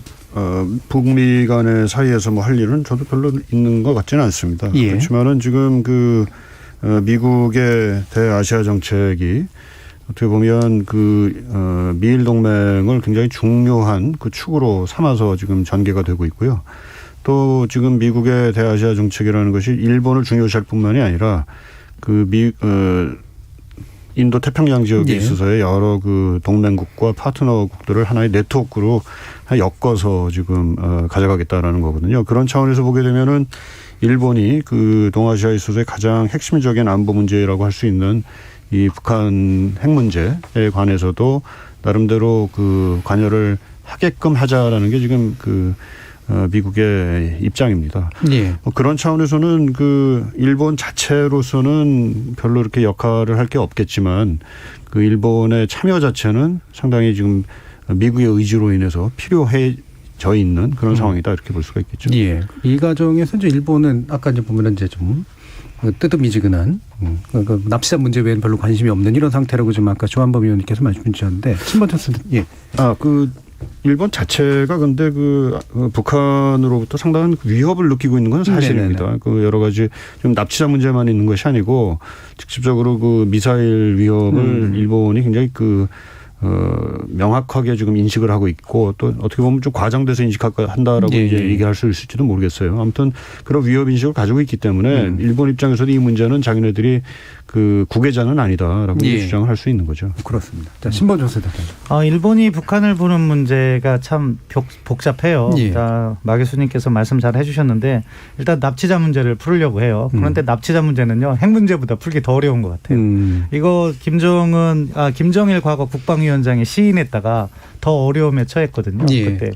북미 간의 사이에서 뭐 할 일은 저도 별로 있는 것 같지는 않습니다. 예. 그렇지만은 지금 미국의 대아시아 정책이 어떻게 보면 미일 동맹을 굉장히 중요한 그 축으로 삼아서 지금 전개가 되고 있고요. 또 지금 미국의 대아시아 정책이라는 것이 일본을 중요시할 뿐만이 아니라 인도 태평양 지역에 있어서의 여러 동맹국과 파트너국들을 하나의 네트워크로 엮어서 지금 가져가겠다라는 거거든요. 그런 차원에서 보게 되면은 일본이 동아시아에 있어서의 가장 핵심적인 안보 문제라고 할 수 있는 이 북한 핵 문제에 관해서도 나름대로 관여를 하게끔 하자라는 게 지금 미국의 입장입니다. 예. 그런 차원에서는 일본 자체로서는 별로 이렇게 역할을 할 게 없겠지만 일본의 참여 자체는 상당히 지금 미국의 의지로 인해서 필요해져 있는 그런 상황이다 이렇게 볼 수가 있겠죠. 예. 이 과정에서 이제 일본은 아까 이제 보면 이제 좀 뜨뜻미지근한 납치자 문제 외에는 별로 관심이 없는 이런 상태라고 지금 아까 조한범 의원님께서 말씀 주셨는데 신범철 예. 일본 자체가 근데 북한으로부터 상당한 위협을 느끼고 있는 건 사실입니다. 여러 가지 좀 납치자 문제만 있는 것이 아니고 직접적으로 미사일 위협을 일본이 굉장히 명확하게 지금 인식을 하고 있고 또 어떻게 보면 좀 과장돼서 인식한다라고 이제 얘기할 수 있을지도 모르겠어요. 아무튼 그런 위협 인식을 가지고 있기 때문에 일본 입장에서도 이 문제는 자기네들이 국외자는 아니다라고 주장을 할 수 있는 거죠. 그렇습니다. 자, 신범철 대표님. 일본이 북한을 보는 문제가 참 복잡해요. 마 교수님께서 말씀 잘 해주셨는데 일단 납치자 문제를 풀려고 해요. 그런데 납치자 문제는요 핵 문제보다 풀기 더 어려운 것 같아요. 이거 김정일 과거 국방위원장이 시인했다가 더 어려움에 처했거든요. 그때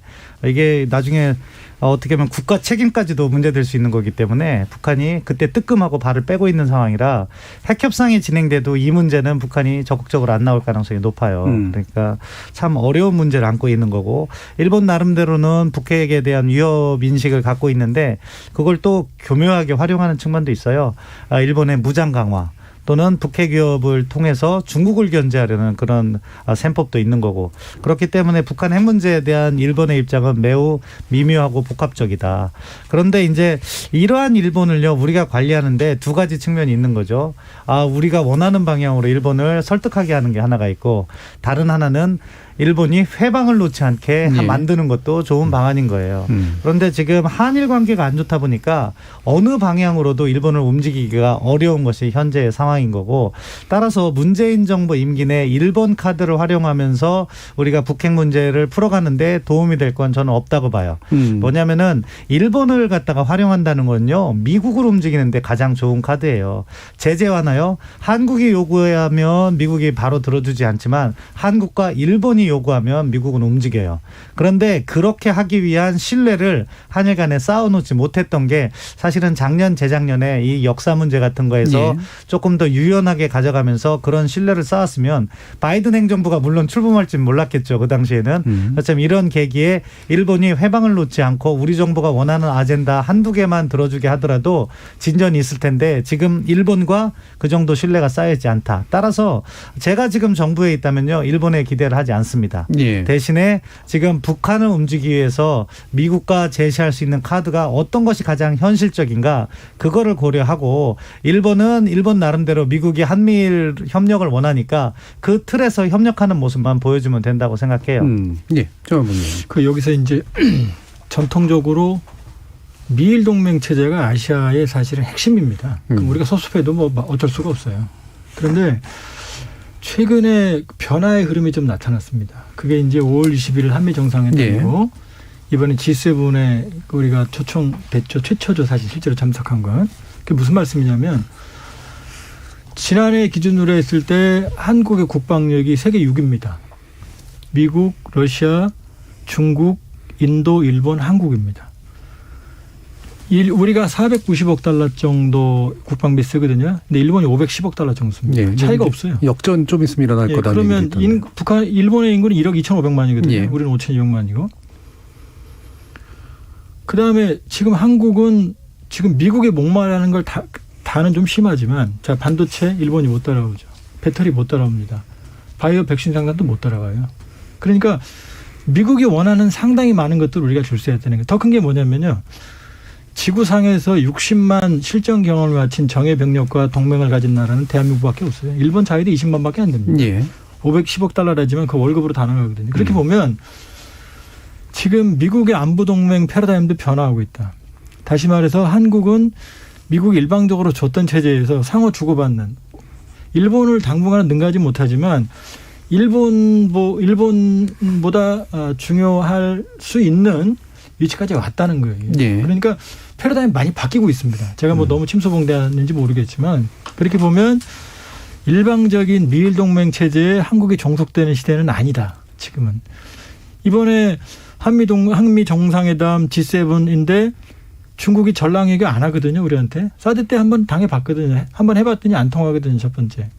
이게 나중에 어떻게 보면 국가 책임까지도 문제될 수 있는 거기 때문에 북한이 그때 뜨끔하고 발을 빼고 있는 상황이라 핵 협상이 진행돼도 이 문제는 북한이 적극적으로 안 나올 가능성이 높아요. 그러니까 참 어려운 문제를 안고 있는 거고 일본 나름대로는 북핵에 대한 위협 인식을 갖고 있는데 그걸 또 교묘하게 활용하는 측면도 있어요. 일본의 무장 강화. 또는 북핵 위협을 통해서 중국을 견제하려는 그런 셈법도 있는 거고 그렇기 때문에 북한 핵 문제에 대한 일본의 입장은 매우 미묘하고 복합적이다. 그런데 이제 이러한 일본을요 우리가 관리하는데 두 가지 측면이 있는 거죠. 우리가 원하는 방향으로 일본을 설득하게 하는 게 하나가 있고 다른 하나는 일본이 회방을 놓지 않게 만드는 것도 좋은 방안인 거예요. 그런데 지금 한일 관계가 안 좋다 보니까 어느 방향으로도 일본을 움직이기가 어려운 것이 현재의 상황인 거고 따라서 문재인 정부 임기 내 일본 카드를 활용하면서 우리가 북핵 문제를 풀어가는데 도움이 될 건 저는 없다고 봐요. 뭐냐면은 일본을 갖다가 활용한다는 건요. 미국을 움직이는데 가장 좋은 카드예요. 제재 완화요. 한국이 요구하면 미국이 바로 들어주지 않지만 한국과 일본이 요구하면 미국은 움직여요. 그런데 그렇게 하기 위한 신뢰를 한일 간에 쌓아놓지 못했던 게 사실은 작년 재작년에 이 역사 문제 같은 거에서 조금 더 유연하게 가져가면서 그런 신뢰를 쌓았으면 바이든 행정부가 물론 출범할지는 몰랐겠죠. 그 당시에는. 어차피 이런 계기에 일본이 회방을 놓지 않고 우리 정부가 원하는 아젠다 한두 개만 들어주게 하더라도 진전이 있을 텐데 지금 일본과 그 정도 신뢰가 쌓여있지 않다. 따라서 제가 지금 정부에 있다면요. 일본에 기대를 하지 않습니다. 대신에 지금 북한을 움직이기 위해서 미국과 제시할 수 있는 카드가 어떤 것이 가장 현실적인가 그거를 고려하고 일본은 일본 나름대로 미국이 한미일 협력을 원하니까 그 틀에서 협력하는 모습만 보여주면 된다고 생각해요. 그 여기서 이제 전통적으로 미일 동맹 체제가 아시아의 사실은 핵심입니다. 그럼 우리가 소수해도 뭐 어쩔 수가 없어요. 그런데 최근에 변화의 흐름이 좀 나타났습니다. 그게 이제 5월 20일 한미 정상회담이고 이번에 G7에 우리가 초청됐죠. 최초죠. 사실 실제로 참석한 건. 그게 무슨 말씀이냐면 지난해 기준으로 했을 때 한국의 국방력이 세계 6위입니다. 미국, 러시아, 중국, 인도, 일본, 한국입니다. 우리가 490억 달러 정도 국방비 쓰거든요. 근데 일본이 510억 달러 정도 씁니다. 차이가 없어요. 역전 좀 있으면 일어날 거다. 그러면 일본의 인구는 1억 2,500만이거든요. 우리는 5,200만이고. 그다음에 지금 한국은 지금 미국에 목말라는 걸 다는 좀 심하지만 자 반도체 일본이 못 따라오죠. 배터리 못 따라옵니다. 바이오 백신 생산도 못 따라가요. 그러니까 미국이 원하는 상당히 많은 것들을 우리가 줄 수 있어야 되는 거예요. 더 큰 게 뭐냐면요. 지구상에서 60만 실전 경험을 마친 정예 병력과 동맹을 가진 나라는 대한민국밖에 없어요. 일본 자위도 20만밖에 안 됩니다. 510억 달러라지만 그 월급으로 다 나가거든요. 그렇게 보면 지금 미국의 안보 동맹 패러다임도 변화하고 있다. 다시 말해서 한국은 미국이 일방적으로 줬던 체제에서 상호 주고받는 일본을 당분간은 능가하지 못하지만 일본보다 중요할 수 있는 위치까지 왔다는 거예요. 그러니까 패러다임이 많이 바뀌고 있습니다. 제가 뭐 너무 침소봉대하는지 모르겠지만 그렇게 보면 일방적인 미일 동맹 체제에 한국이 종속되는 시대는 아니다. 지금은. 이번에 한미 정상회담 G7인데 중국이 전랑 외교 안 하거든요. 우리한테. 사드 때 한번 당해봤거든요. 한번 해봤더니 안 통하거든요. 첫 번째.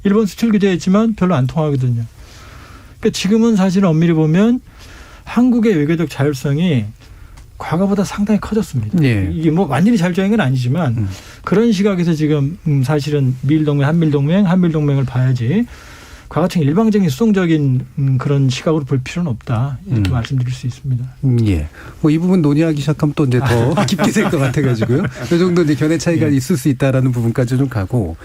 일본 수출 규제했지만 별로 안 통하거든요. 그러니까 지금은 사실 엄밀히 보면 한국의 외교적 자율성이 과거보다 상당히 커졌습니다. 이게 뭐 완전히 자율적인 건 아니지만 그런 시각에서 지금 사실은 미일 동맹, 한미일 동맹을 봐야지 과거처럼 일방적인 수동적인 그런 시각으로 볼 필요는 없다. 이렇게 말씀드릴 수 있습니다. 뭐 이 부분 논의하기 시작하면 또 이제 더 깊게 될 것 같아가지고요. 이 정도 이제 견해 차이가 있을 수 있다라는 부분까지 좀 가고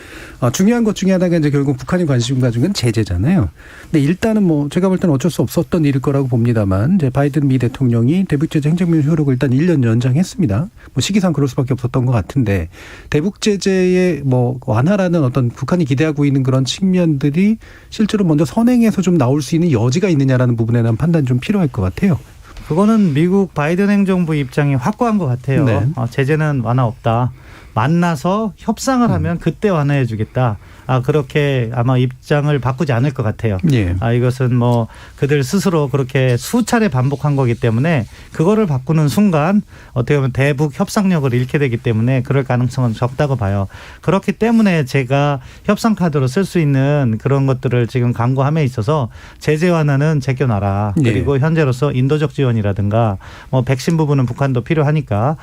중요한 것 중에 하나가 이제 결국 북한이 관심 가진 건 제재잖아요. 근데 일단은 뭐 제가 볼 때는 어쩔 수 없었던 일일 거라고 봅니다만 이제 바이든 미 대통령이 대북 제재 행정명 효력을 일단 1년 연장했습니다. 뭐 시기상 그럴 수밖에 없었던 것 같은데 대북 제재의 뭐 완화라는 어떤 북한이 기대하고 있는 그런 측면들이 실제로 먼저 선행해서 좀 나올 수 있는 여지가 있느냐라는 부분에 대한 판단이 좀 필요할 것 같아요. 그거는 미국 바이든 행정부 입장이 확고한 것 같아요. 제재는 완화 없다. 만나서 협상을 하면 그때 완화해 주겠다. 그렇게 아마 입장을 바꾸지 않을 것 같아요. 예. 이것은 뭐 그들 스스로 그렇게 수차례 반복한 거기 때문에 그거를 바꾸는 순간 어떻게 보면 대북 협상력을 잃게 되기 때문에 그럴 가능성은 적다고 봐요. 그렇기 때문에 제가 협상 카드로 쓸 수 있는 그런 것들을 지금 강구함에 있어서 제재 완화는 제껴놔라. 그리고 현재로서 인도적 지원이라든가 뭐 백신 부분은 북한도 필요하니까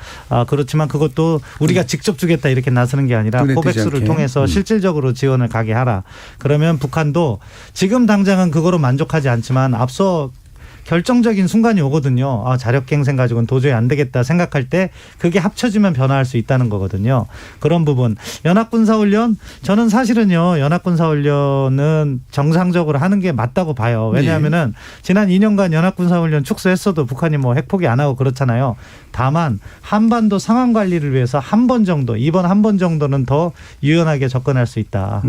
그렇지만 그것도 우리가 직접 주겠다 이렇게 나서는 게 아니라 코백스를 통해서 실질적으로 지원을 가게 하라. 그러면 북한도 지금 당장은 그거로 만족하지 않지만 앞서 결정적인 순간이 오거든요. 자력갱생 가지고는 도저히 안 되겠다 생각할 때 그게 합쳐지면 변화할 수 있다는 거거든요. 그런 부분. 연합군사훈련 저는 사실은요. 연합군사훈련은 정상적으로 하는 게 맞다고 봐요. 왜냐하면은 지난 2년간 연합군사훈련 축소했어도 북한이 뭐 핵포기 안 하고 그렇잖아요. 다만 한반도 상황 관리를 위해서 한 번 정도 이번 한 번 정도는 더 유연하게 접근할 수 있다.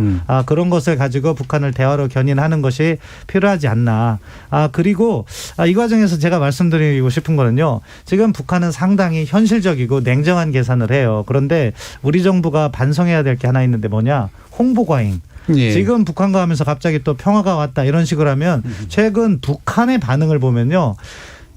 그런 것을 가지고 북한을 대화로 견인하는 것이 필요하지 않나. 그리고 이 과정에서 제가 말씀드리고 싶은 거는요. 지금 북한은 상당히 현실적이고 냉정한 계산을 해요. 그런데 우리 정부가 반성해야 될 게 하나 있는데 뭐냐. 홍보 과잉. 지금 북한과 하면서 갑자기 또 평화가 왔다 이런 식으로 하면 최근 북한의 반응을 보면요.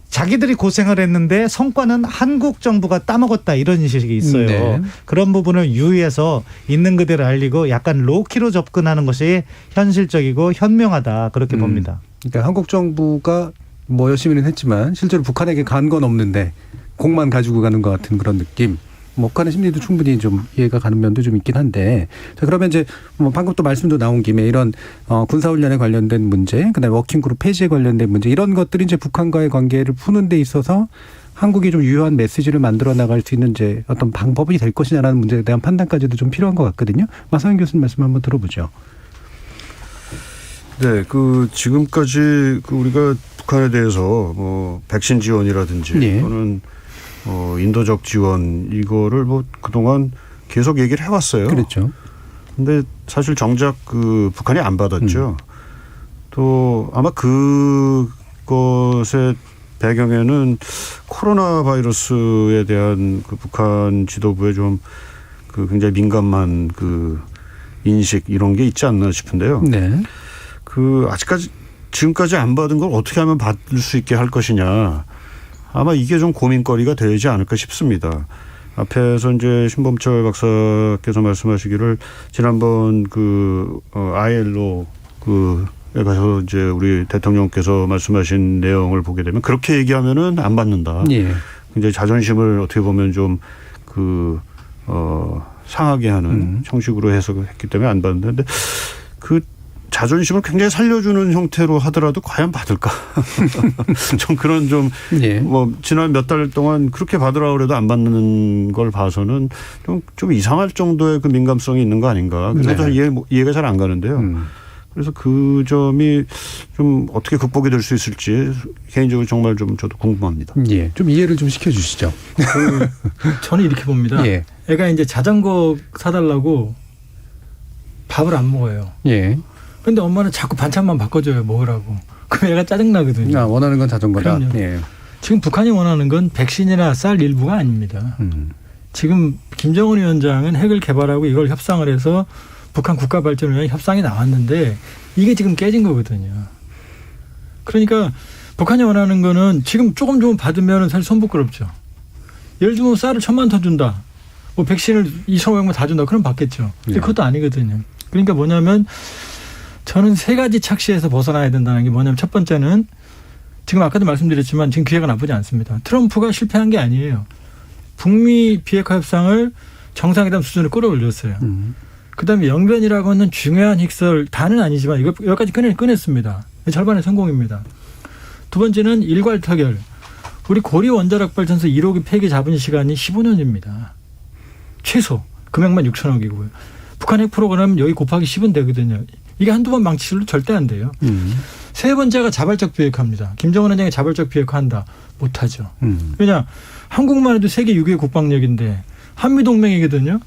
자기들이 고생을 했는데 성과는 한국 정부가 따먹었다 이런 인식이 있어요. 그런 부분을 유의해서 있는 그대로 알리고 약간 로키로 접근하는 것이 현실적이고 현명하다 그렇게 봅니다. 그러니까 한국 정부가 뭐 열심히는 했지만 실제로 북한에게 간 건 없는데 공만 가지고 가는 것 같은 그런 느낌. 북한의 심리도 충분히 좀 이해가 가는 면도 좀 있긴 한데. 자, 그러면 이제 뭐 방금 또 말씀도 나온 김에 이런 군사훈련에 관련된 문제, 그다음에 워킹그룹 폐지에 관련된 문제 이런 것들이 이제 북한과의 관계를 푸는 데 있어서 한국이 좀 유효한 메시지를 만들어 나갈 수 있는 이제 어떤 방법이 될 것이냐라는 문제에 대한 판단까지도 좀 필요한 것 같거든요. 마성현 교수님 말씀 한번 들어보죠. 네, 지금까지 우리가 북한에 대해서 뭐 백신 지원이라든지 또는 인도적 지원 이거를 뭐 그동안 계속 얘기를 해왔어요. 그렇죠. 근데 사실 정작 북한이 안 받았죠. 또 아마 그것의 배경에는 코로나 바이러스에 대한 북한 지도부의 좀 굉장히 민감한 인식 이런 게 있지 않나 싶은데요. 네. 지금까지 안 받은 걸 어떻게 하면 받을 수 있게 할 것이냐. 아마 이게 좀 고민거리가 되지 않을까 싶습니다. 앞에서 이제 신범철 박사께서 말씀하시기를 지난번 ILO에 가서 이제 우리 대통령께서 말씀하신 내용을 보게 되면 그렇게 얘기하면은 안 받는다. 굉장히 자존심을 어떻게 보면 좀 상하게 하는 형식으로 해석했기 때문에 안 받는데 자존심을 굉장히 살려주는 형태로 하더라도 과연 받을까? 좀 그런 뭐 지난 몇 달 동안 그렇게 받으라고 그래도 안 받는 걸 봐서는 좀 이상할 정도의 민감성이 있는 거 아닌가. 그래서 이해가 잘 안 가는데요. 그래서 그 점이 좀 어떻게 극복이 될 수 있을지 개인적으로 정말 좀 저도 궁금합니다. 좀 이해를 좀 시켜주시죠. 저는 이렇게 봅니다. 애가 이제 자전거 사달라고 밥을 안 먹어요. 근데 엄마는 자꾸 반찬만 바꿔줘요. 먹으라고. 그럼 애가 짜증나거든요. 원하는 건 자전거다. 지금 북한이 원하는 건 백신이나 쌀 일부가 아닙니다. 지금 김정은 위원장은 핵을 개발하고 이걸 협상을 해서 북한 국가 발전을 위한 협상이 나왔는데 이게 지금 깨진 거거든요. 그러니까 북한이 원하는 거는 지금 조금 받으면 사실 손부끄럽죠. 예를 들면 쌀을 1,000만 톤 준다. 뭐 백신을 2,500만 다 준다. 그럼 받겠죠. 근데 그것도 아니거든요. 그러니까 뭐냐면 저는 3가지 착시에서 벗어나야 된다는 게 뭐냐면 첫 번째는 지금 아까도 말씀드렸지만 지금 기회가 나쁘지 않습니다. 트럼프가 실패한 게 아니에요. 북미 비핵화 협상을 정상회담 수준으로 끌어올렸어요. 그다음에 영변이라고 하는 중요한 핵설 다는 아니지만 여기까지 꺼냈습니다. 절반의 성공입니다. 두 번째는 일괄 타결. 우리 고리 원자력 발전소 1호기 폐기 잡은 시간이 15년입니다. 최소 금액만 6천억이고요. 북한 핵 프로그램 여기 곱하기 10은 되거든요. 이게 한두 번 망치실로 절대 안 돼요. 세 번째가 자발적 비핵화입니다. 김정은 위원장이 자발적 비핵화한다. 못하죠. 왜냐 한국만 해도 세계 6위의 국방력인데 한미동맹이거든요.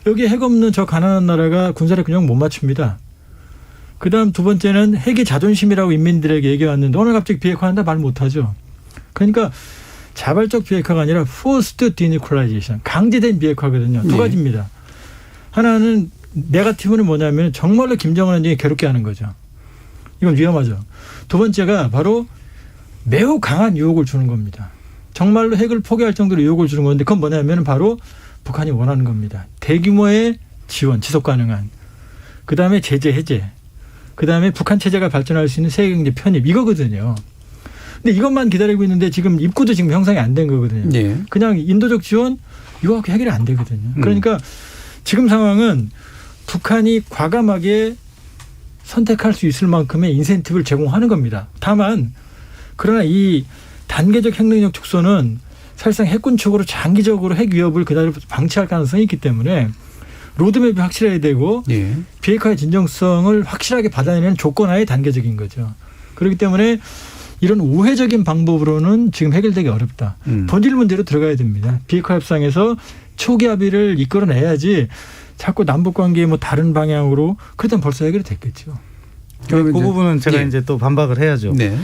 여기에 핵 없는 저 가난한 나라가 군사력 그냥 못 맞춥니다. 그다음 두 번째는 핵이 자존심이라고 인민들에게 얘기해왔는데 오늘 갑자기 비핵화한다 말 못하죠. 그러니까 자발적 비핵화가 아니라 forced denuclearization, 강제된 비핵화거든요. 두 가지입니다. 하나는 네거티브는 뭐냐면 정말로 김정은 원장이 괴롭게 하는 거죠. 이건 위험하죠. 두 번째가 바로 매우 강한 유혹을 주는 겁니다. 정말로 핵을 포기할 정도로 유혹을 주는 건데 그건 뭐냐면 바로 북한이 원하는 겁니다. 대규모의 지원, 지속 가능한. 그다음에 제재 해제. 그다음에 북한 체제가 발전할 수 있는 세계경제 편입. 이거거든요. 근데 이것만 기다리고 있는데 지금 입구도 지금 형성이 안 된 거거든요. 예. 그냥 인도적 지원 이거 갖고 해결이 안 되거든요. 그러니까 지금 상황은 북한이 과감하게 선택할 수 있을 만큼의 인센티브를 제공하는 겁니다. 다만 그러나 이 단계적 핵능력 축소는 사실상 핵군 측으로 장기적으로 핵 위협을 그대로 방치할 가능성이 있기 때문에 로드맵이 확실해야 되고 예. 비핵화의 진정성을 확실하게 받아내는 조건하에 단계적인 거죠. 그렇기 때문에 이런 우회적인 방법으로는 지금 해결되기 어렵다. 본질 문제로 들어가야 됩니다. 비핵화 협상에서 초기 합의를 이끌어내야지 자꾸 남북관계의 뭐 다른 방향으로 그러면 벌써 해결이 됐겠죠. 그 부분은 제가 예. 이제 또 반박을 해야죠. 네.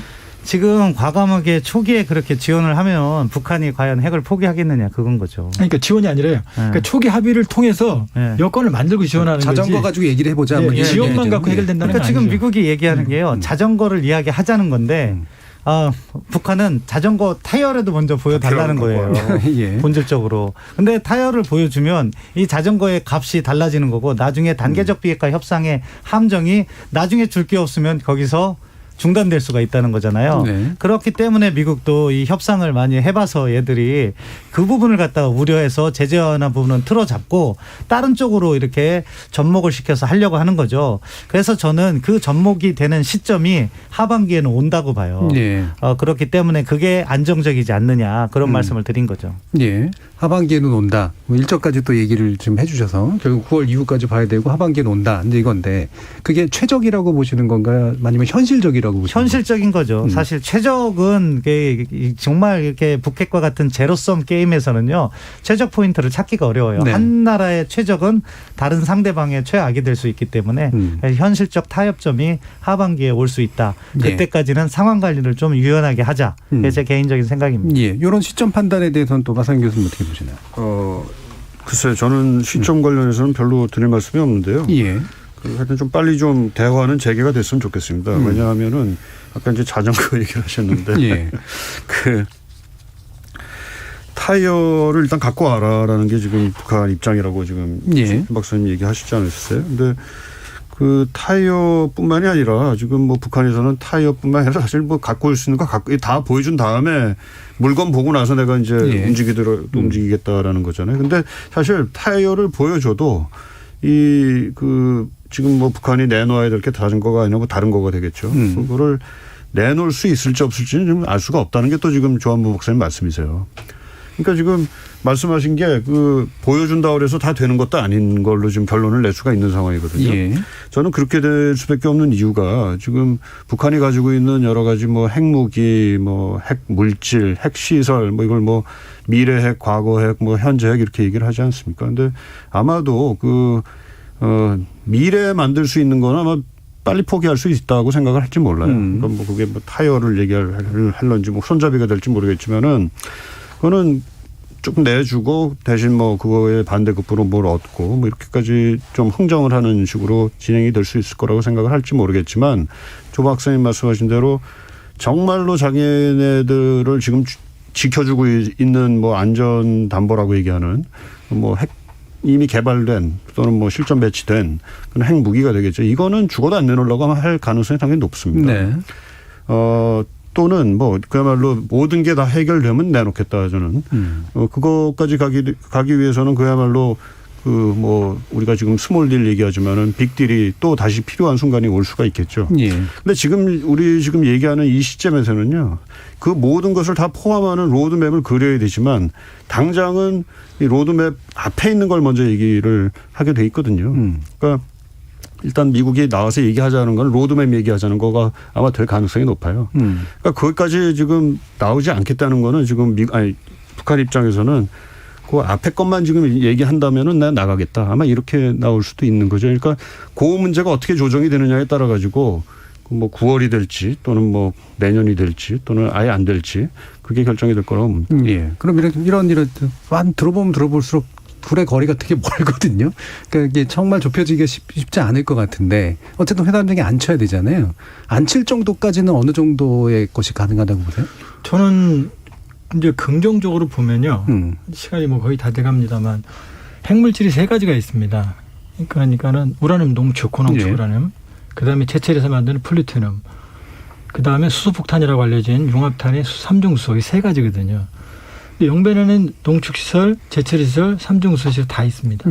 지금 과감하게 초기에 그렇게 지원을 하면 북한이 과연 핵을 포기하겠느냐 그건 거죠. 그러니까 지원이 아니라요. 그러니까 초기 합의를 통해서 여건을 만들고 지원하는 거지. 자전거 가지고 얘기를 해보자. 네, 뭐 이런 지원만 얘기죠. 갖고 해결된다는 그러니까 건 지금 아니죠. 미국이 얘기하는 게요. 자전거를 이야기하자는 건데 북한은 자전거 타이어라도 먼저 보여달라는 거예요. 예. 본질적으로. 근데 타이어를 보여주면 이 자전거의 값이 달라지는 거고 나중에 단계적 비핵화 협상의 함정이 나중에 줄 게 없으면 거기서 중단될 수가 있다는 거잖아요. 네. 그렇기 때문에 미국도 이 협상을 많이 해봐서 얘들이 그 부분을 갖다가 우려해서 제재 완화 부분은 틀어잡고 다른 쪽으로 이렇게 접목을 시켜서 하려고 하는 거죠. 그래서 저는 그 접목이 되는 시점이 하반기에는 온다고 봐요. 네. 그렇기 때문에 그게 안정적이지 않느냐 그런 말씀을 드린 거죠. 예. 하반기에는 온다. 뭐 일정까지 또 얘기를 좀 해주셔서 결국 9월 이후까지 봐야 되고 하반기에는 온다. 이제 이건데 그게 최적이라고 보시는 건가요? 아니면 현실적이라고 보시는 현실적인 거죠. 사실 최적은 정말 이렇게 북핵과 같은 제로섬 게임에서는요. 최적 포인트를 찾기가 어려워요. 네. 한 나라의 최적은 다른 상대방의 최악이 될 수 있기 때문에 현실적 타협점이 하반기에 올 수 있다. 그때까지는 상황 관리를 좀 유연하게 하자. 그게 제 개인적인 생각입니다. 예. 이런 시점 판단에 대해서는 또 마상 교수님 어떻게 보시나요? 글쎄요. 저는 시점 관련해서는 별로 드릴 말씀이 없는데요. 예. 하여튼 좀 빨리 좀 대화는 재개가 됐으면 좋겠습니다. 왜냐하면은 아까 이제 자전거 얘기를 하셨는데 예. 그 타이어를 일단 갖고 와라라는 게 지금 북한 입장이라고 지금 신 박사님 얘기하시지 않으셨어요? 근데 그 타이어뿐만이 아니라 지금 뭐 북한에서는 타이어뿐만 아니라 사실 뭐 갖고 올 수 있는 거 갖고 다 보여준 다음에 물건 보고 나서 내가 이제 움직이겠다라는 거잖아요. 근데 사실 타이어를 보여줘도 이 그 지금 뭐 북한이 내놓아야 될 게 다른 거가 아니라 뭐 다른 거가 되겠죠. 그거를 내놓을 수 있을지 없을지는 좀 알 수가 없다는 게 또 지금 조한무 목사님 말씀이세요. 그러니까 지금 말씀하신 게 그 보여준다 그래서 다 되는 것도 아닌 걸로 지금 결론을 낼 수가 있는 상황이거든요. 예. 저는 그렇게 될 수밖에 없는 이유가 지금 북한이 가지고 있는 여러 가지 뭐 핵무기, 뭐 핵 물질, 핵 시설, 뭐 이걸 뭐 미래 핵, 과거 핵, 뭐 현재 핵 이렇게 얘기를 하지 않습니까? 근데 아마도 미래에 만들 수 있는 거는 아마 빨리 포기할 수 있다고 생각을 할지 몰라요. 그러니까 뭐 그게 뭐 타이어를 할런지 뭐 손잡이가 될지 모르겠지만은 그거는 조금 내주고 대신 뭐 그거에 반대급부로 뭘 얻고 뭐 이렇게까지 좀 흥정을 하는 식으로 진행이 될 수 있을 거라고 생각을 할지 모르겠지만 조 박사님 말씀하신 대로 정말로 자기네들을 지금 지켜주고 있는 뭐 안전 담보라고 얘기하는 뭐 핵 이미 개발된 또는 뭐 실전 배치된 그런 핵무기가 되겠죠. 이거는 죽어도 안 내놓으려고 할 가능성이 당연히 높습니다. 네. 또는 뭐 그야말로 모든 게 다 해결되면 내놓겠다 저는. 그거까지 가기 위해서는 그야말로 그 뭐 우리가 지금 스몰딜 얘기하지만은 빅딜이 또 다시 필요한 순간이 올 수가 있겠죠. 예. 근데 지금 우리 지금 얘기하는 이 시점에서는요. 그 모든 것을 다 포함하는 로드맵을 그려야 되지만 당장은 이 로드맵 앞에 있는 걸 먼저 얘기를 하게 돼 있거든요. 그러니까 일단 미국이 나와서 얘기하자는 건 로드맵 얘기하자는 거가 아마 될 가능성이 높아요. 그러니까 거기까지 지금 나오지 않겠다는 거는 지금 북한 입장에서는 그 앞에 것만 지금 얘기한다면은 난 나가겠다. 아마 이렇게 나올 수도 있는 거죠. 그러니까 그 문제가 어떻게 조정이 되느냐에 따라 가지고 뭐 9월이 될지 또는 뭐 내년이 될지 또는 아예 안 될지 그게 결정이 될 거라고 봅니다. 예. 그럼 이런 들어보면 들어볼수록 둘의 거리가 되게 멀거든요. 그러니까 이게 정말 좁혀지기가 쉽지 않을 것 같은데 어쨌든 회담장에 앉혀야 되잖아요. 앉힐 정도까지는 어느 정도의 것이 가능하다고 보세요? 저는 이제 긍정적으로 보면요. 시간이 뭐 거의 다 돼갑니다만 핵물질이 3가지가 있습니다. 그러니까는 우라늄 농축, 고농축 우라늄, 그다음에 제철에서 만드는 플루토늄, 그다음에 수소폭탄이라고 알려진 융합탄의 3중수소, 이 3가지거든요. 근데 영변에는 농축시설, 제철시설, 3중수소시설 다 있습니다.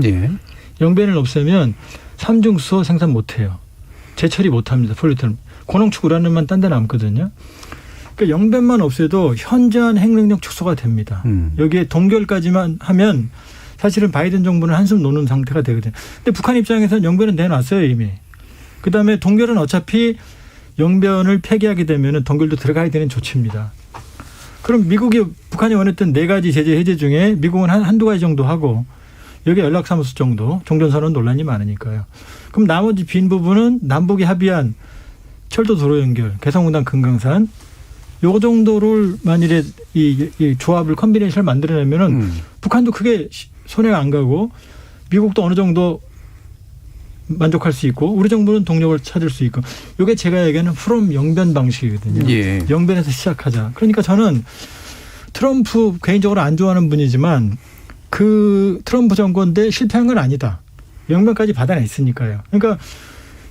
영변을 없애면 3중수소 생산 못해요. 제철이 못합니다. 플루토늄. 고농축 우라늄만 딴 데 남거든요. 그러니까 영변만 없애도 현저한 핵능력 축소가 됩니다. 여기에 동결까지만 하면 사실은 바이든 정부는 한숨 놓는 상태가 되거든요. 근데 북한 입장에서는 영변은 내놨어요, 이미. 그다음에 동결은 어차피 영변을 폐기하게 되면 동결도 들어가야 되는 조치입니다. 그럼 미국이 북한이 원했던 4가지 제재 해제 중에 미국은 한두 가지 정도 하고 여기 연락사무소 정도, 종전선언 논란이 많으니까요. 그럼 나머지 빈 부분은 남북이 합의한 철도 도로 연결, 개성공단 금강산 요 정도를 만일에 이 조합을 컨비네이션을 만들어내면은 북한도 크게 손해가 안 가고 미국도 어느 정도 만족할 수 있고 우리 정부는 동력을 찾을 수 있고 이게 제가 얘기하는 프롬 영변 방식이거든요. 영변에서 시작하자. 그러니까 저는 트럼프 개인적으로 안 좋아하는 분이지만 그 트럼프 정권 때 실패한 건 아니다. 영변까지 받아냈으니까요. 그러니까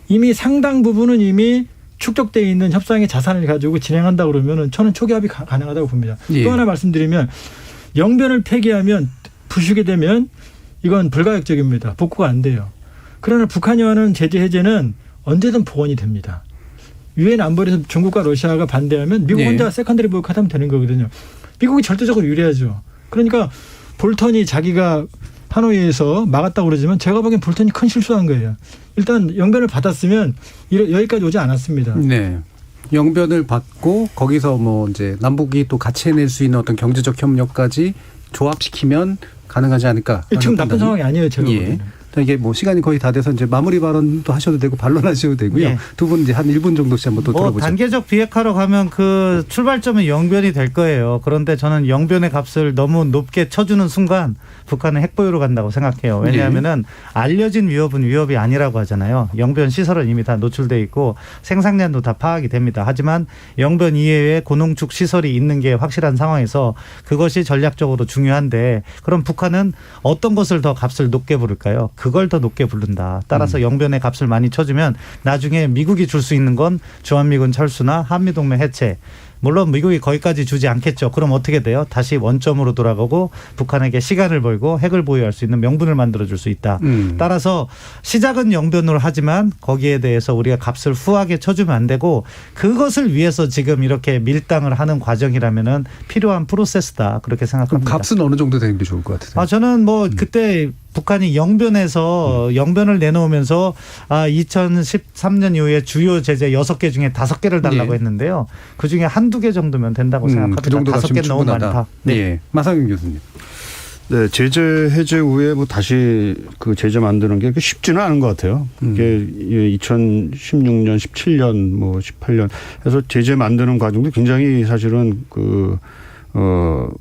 이미 상당 부분은 이미 축적되어 있는 협상의 자산을 가지고 진행한다 그러면은 저는 초기 합의 가능하다고 봅니다. 또 하나 말씀드리면 영변을 폐기하면 부수게 되면 이건 불가역적입니다. 복구가 안 돼요. 그러나 북한이 하는 제재 해제는 언제든 복원이 됩니다. 유엔 안보리에서 중국과 러시아가 반대하면 미국 혼자 세컨더리 보이콧하면 되는 거거든요. 미국이 절대적으로 유리하죠. 그러니까 볼턴이 자기가 하노이에서 막았다고 그러지만 제가 보기엔 볼턴이 큰 실수한 거예요. 일단 영변을 받았으면 여기까지 오지 않았습니다. 네. 영변을 받고 거기서 뭐 이제 남북이 또 같이 해낼 수 있는 어떤 경제적 협력까지 조합시키면 가능하지 않을까. 지금 나쁜 상황이 아니에요, 제가 보기에는. 이게 뭐 시간이 거의 다 돼서 이제 마무리 발언도 하셔도 되고 반론하셔도 되고요. 두 분 이제 한 1분 정도씩 한번 또 들어보죠. 단계적 비핵화로 가면 그 출발점은 영변이 될 거예요. 그런데 저는 영변의 값을 너무 높게 쳐주는 순간 북한은 핵보유로 간다고 생각해요. 왜냐하면은 알려진 위협은 위협이 아니라고 하잖아요. 영변 시설은 이미 다 노출돼 있고 생산량도 다 파악이 됩니다. 하지만 영변 이외에 고농축 시설이 있는 게 확실한 상황에서 그것이 전략적으로 중요한데 그럼 북한은 어떤 것을 더 값을 높게 부를까요? 그걸 더 높게 부른다. 따라서 영변의 값을 많이 쳐주면 나중에 미국이 줄 수 있는 건 주한미군 철수나 한미동맹 해체. 물론 미국이 거기까지 주지 않겠죠. 그럼 어떻게 돼요? 다시 원점으로 돌아가고 북한에게 시간을 벌고 핵을 보유할 수 있는 명분을 만들어줄 수 있다. 따라서 시작은 영변으로 하지만 거기에 대해서 우리가 값을 후하게 쳐주면 안 되고 그것을 위해서 지금 이렇게 밀당을 하는 과정이라면은 필요한 프로세스다. 그렇게 생각합니다. 그럼 값은 어느 정도 되는 게 좋을 것 같으세요? 저는 뭐 그때 북한이 영변에서 영변을 내놓으면서 2013년 이후에 주요 제재 6개 중에 5개를 달라고 했는데요. 그중에 한두 개 정도면 된다고 생각합니다. 그 정도가 5개 너무 많다. 네. 마상윤 교수님. 네, 제재 해제 후에 뭐 다시 그 제재 만드는 게 쉽지는 않은 것 같아요. 이게 2016년, 17년, 뭐 18년 해서 제재 만드는 과정도 굉장히 사실은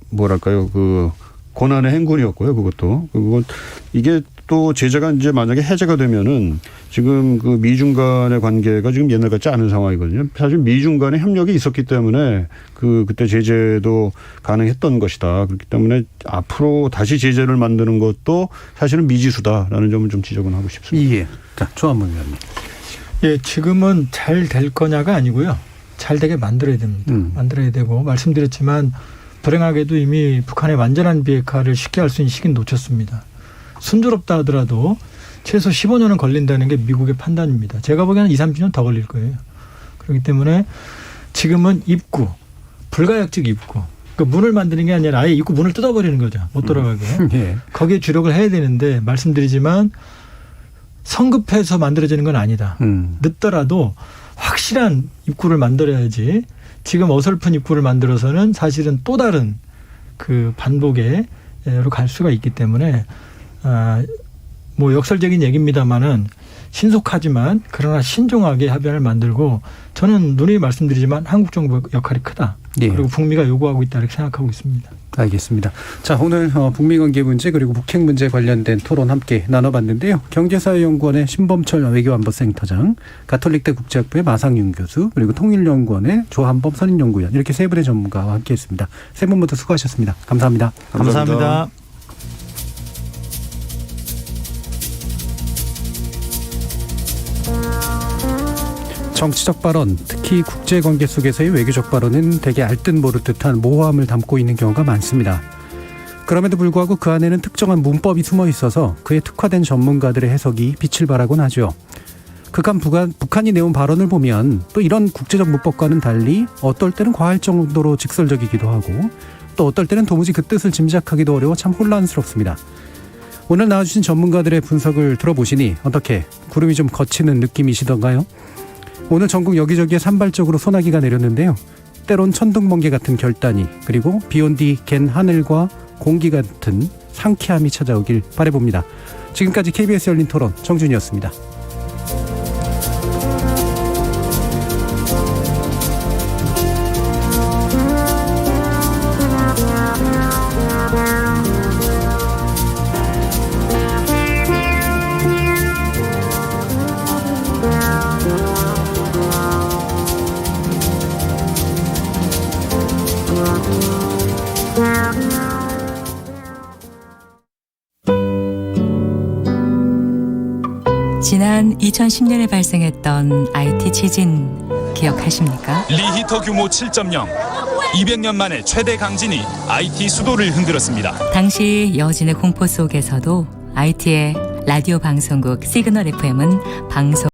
뭐랄까요, 고난의 행군이었고요, 그것도. 이게 또 제재가 이제 만약에 해제가 되면은 지금 그 미중 간의 관계가 지금 옛날 같지 않은 상황이거든요. 사실 미중 간의 협력이 있었기 때문에 그때 제재도 가능했던 것이다. 그렇기 때문에 앞으로 다시 제재를 만드는 것도 사실은 미지수다라는 점을 좀 지적은 하고 싶습니다. 자, 조한문 의원님. 예, 지금은 잘 될 거냐가 아니고요. 잘 되게 만들어야 됩니다. 만들어야 되고 말씀드렸지만 불행하게도 이미 북한의 완전한 비핵화를 쉽게 할 수 있는 시기는 놓쳤습니다. 순조롭다 하더라도 최소 15년은 걸린다는 게 미국의 판단입니다. 제가 보기에는 2, 30년 더 걸릴 거예요. 그렇기 때문에 지금은 입구, 불가역적 입구. 그러니까 문을 만드는 게 아니라 아예 입구 문을 뜯어버리는 거죠. 못 돌아가게. 거기에 주력을 해야 되는데 말씀드리지만 성급해서 만들어지는 건 아니다. 늦더라도 확실한 입구를 만들어야지 지금 어설픈 입구를 만들어서는 사실은 또 다른 그 반복으로 갈 수가 있기 때문에 뭐 역설적인 얘기입니다만은 신속하지만 그러나 신중하게 합의안을 만들고 저는 누누이 말씀드리지만 한국 정부 역할이 크다. 그리고 북미가 요구하고 있다 이렇게 생각하고 있습니다. 알겠습니다. 자, 오늘 북미 관계 문제 그리고 북핵 문제 관련된 토론 함께 나눠봤는데요. 경제사회연구원의 신범철 외교안보센터장, 가톨릭대 국제학부의 마상윤 교수, 그리고 통일연구원의 조한범 선임연구위원, 이렇게 세 분의 전문가와 함께했습니다. 세 분 모두 수고하셨습니다. 감사합니다. 감사합니다. 정치적 발언, 특히 국제관계 속에서의 외교적 발언은 대개 알듯 모르듯한 모호함을 담고 있는 경우가 많습니다. 그럼에도 불구하고 그 안에는 특정한 문법이 숨어 있어서 그에 특화된 전문가들의 해석이 빛을 발하곤 하죠. 그간 북한이 내온 발언을 보면 또 이런 국제적 문법과는 달리 어떨 때는 과할 정도로 직설적이기도 하고 또 어떨 때는 도무지 그 뜻을 짐작하기도 어려워 참 혼란스럽습니다. 오늘 나와주신 전문가들의 분석을 들어보시니 어떻게 구름이 좀 걷히는 느낌이시던가요? 오늘 전국 여기저기에 산발적으로 소나기가 내렸는데요. 때론 천둥번개 같은 결단이, 그리고 비온 뒤 갠 하늘과 공기 같은 상쾌함이 찾아오길 바라봅니다. 지금까지 KBS 열린 토론 정준이었습니다. 지난 2010년에 발생했던 IT 지진 기억하십니까? 리히터 규모 7.0, 200년 만에 최대 강진이 IT 수도를 흔들었습니다. 당시 여진의 공포 속에서도 IT의 라디오 방송국 시그널 FM은 방송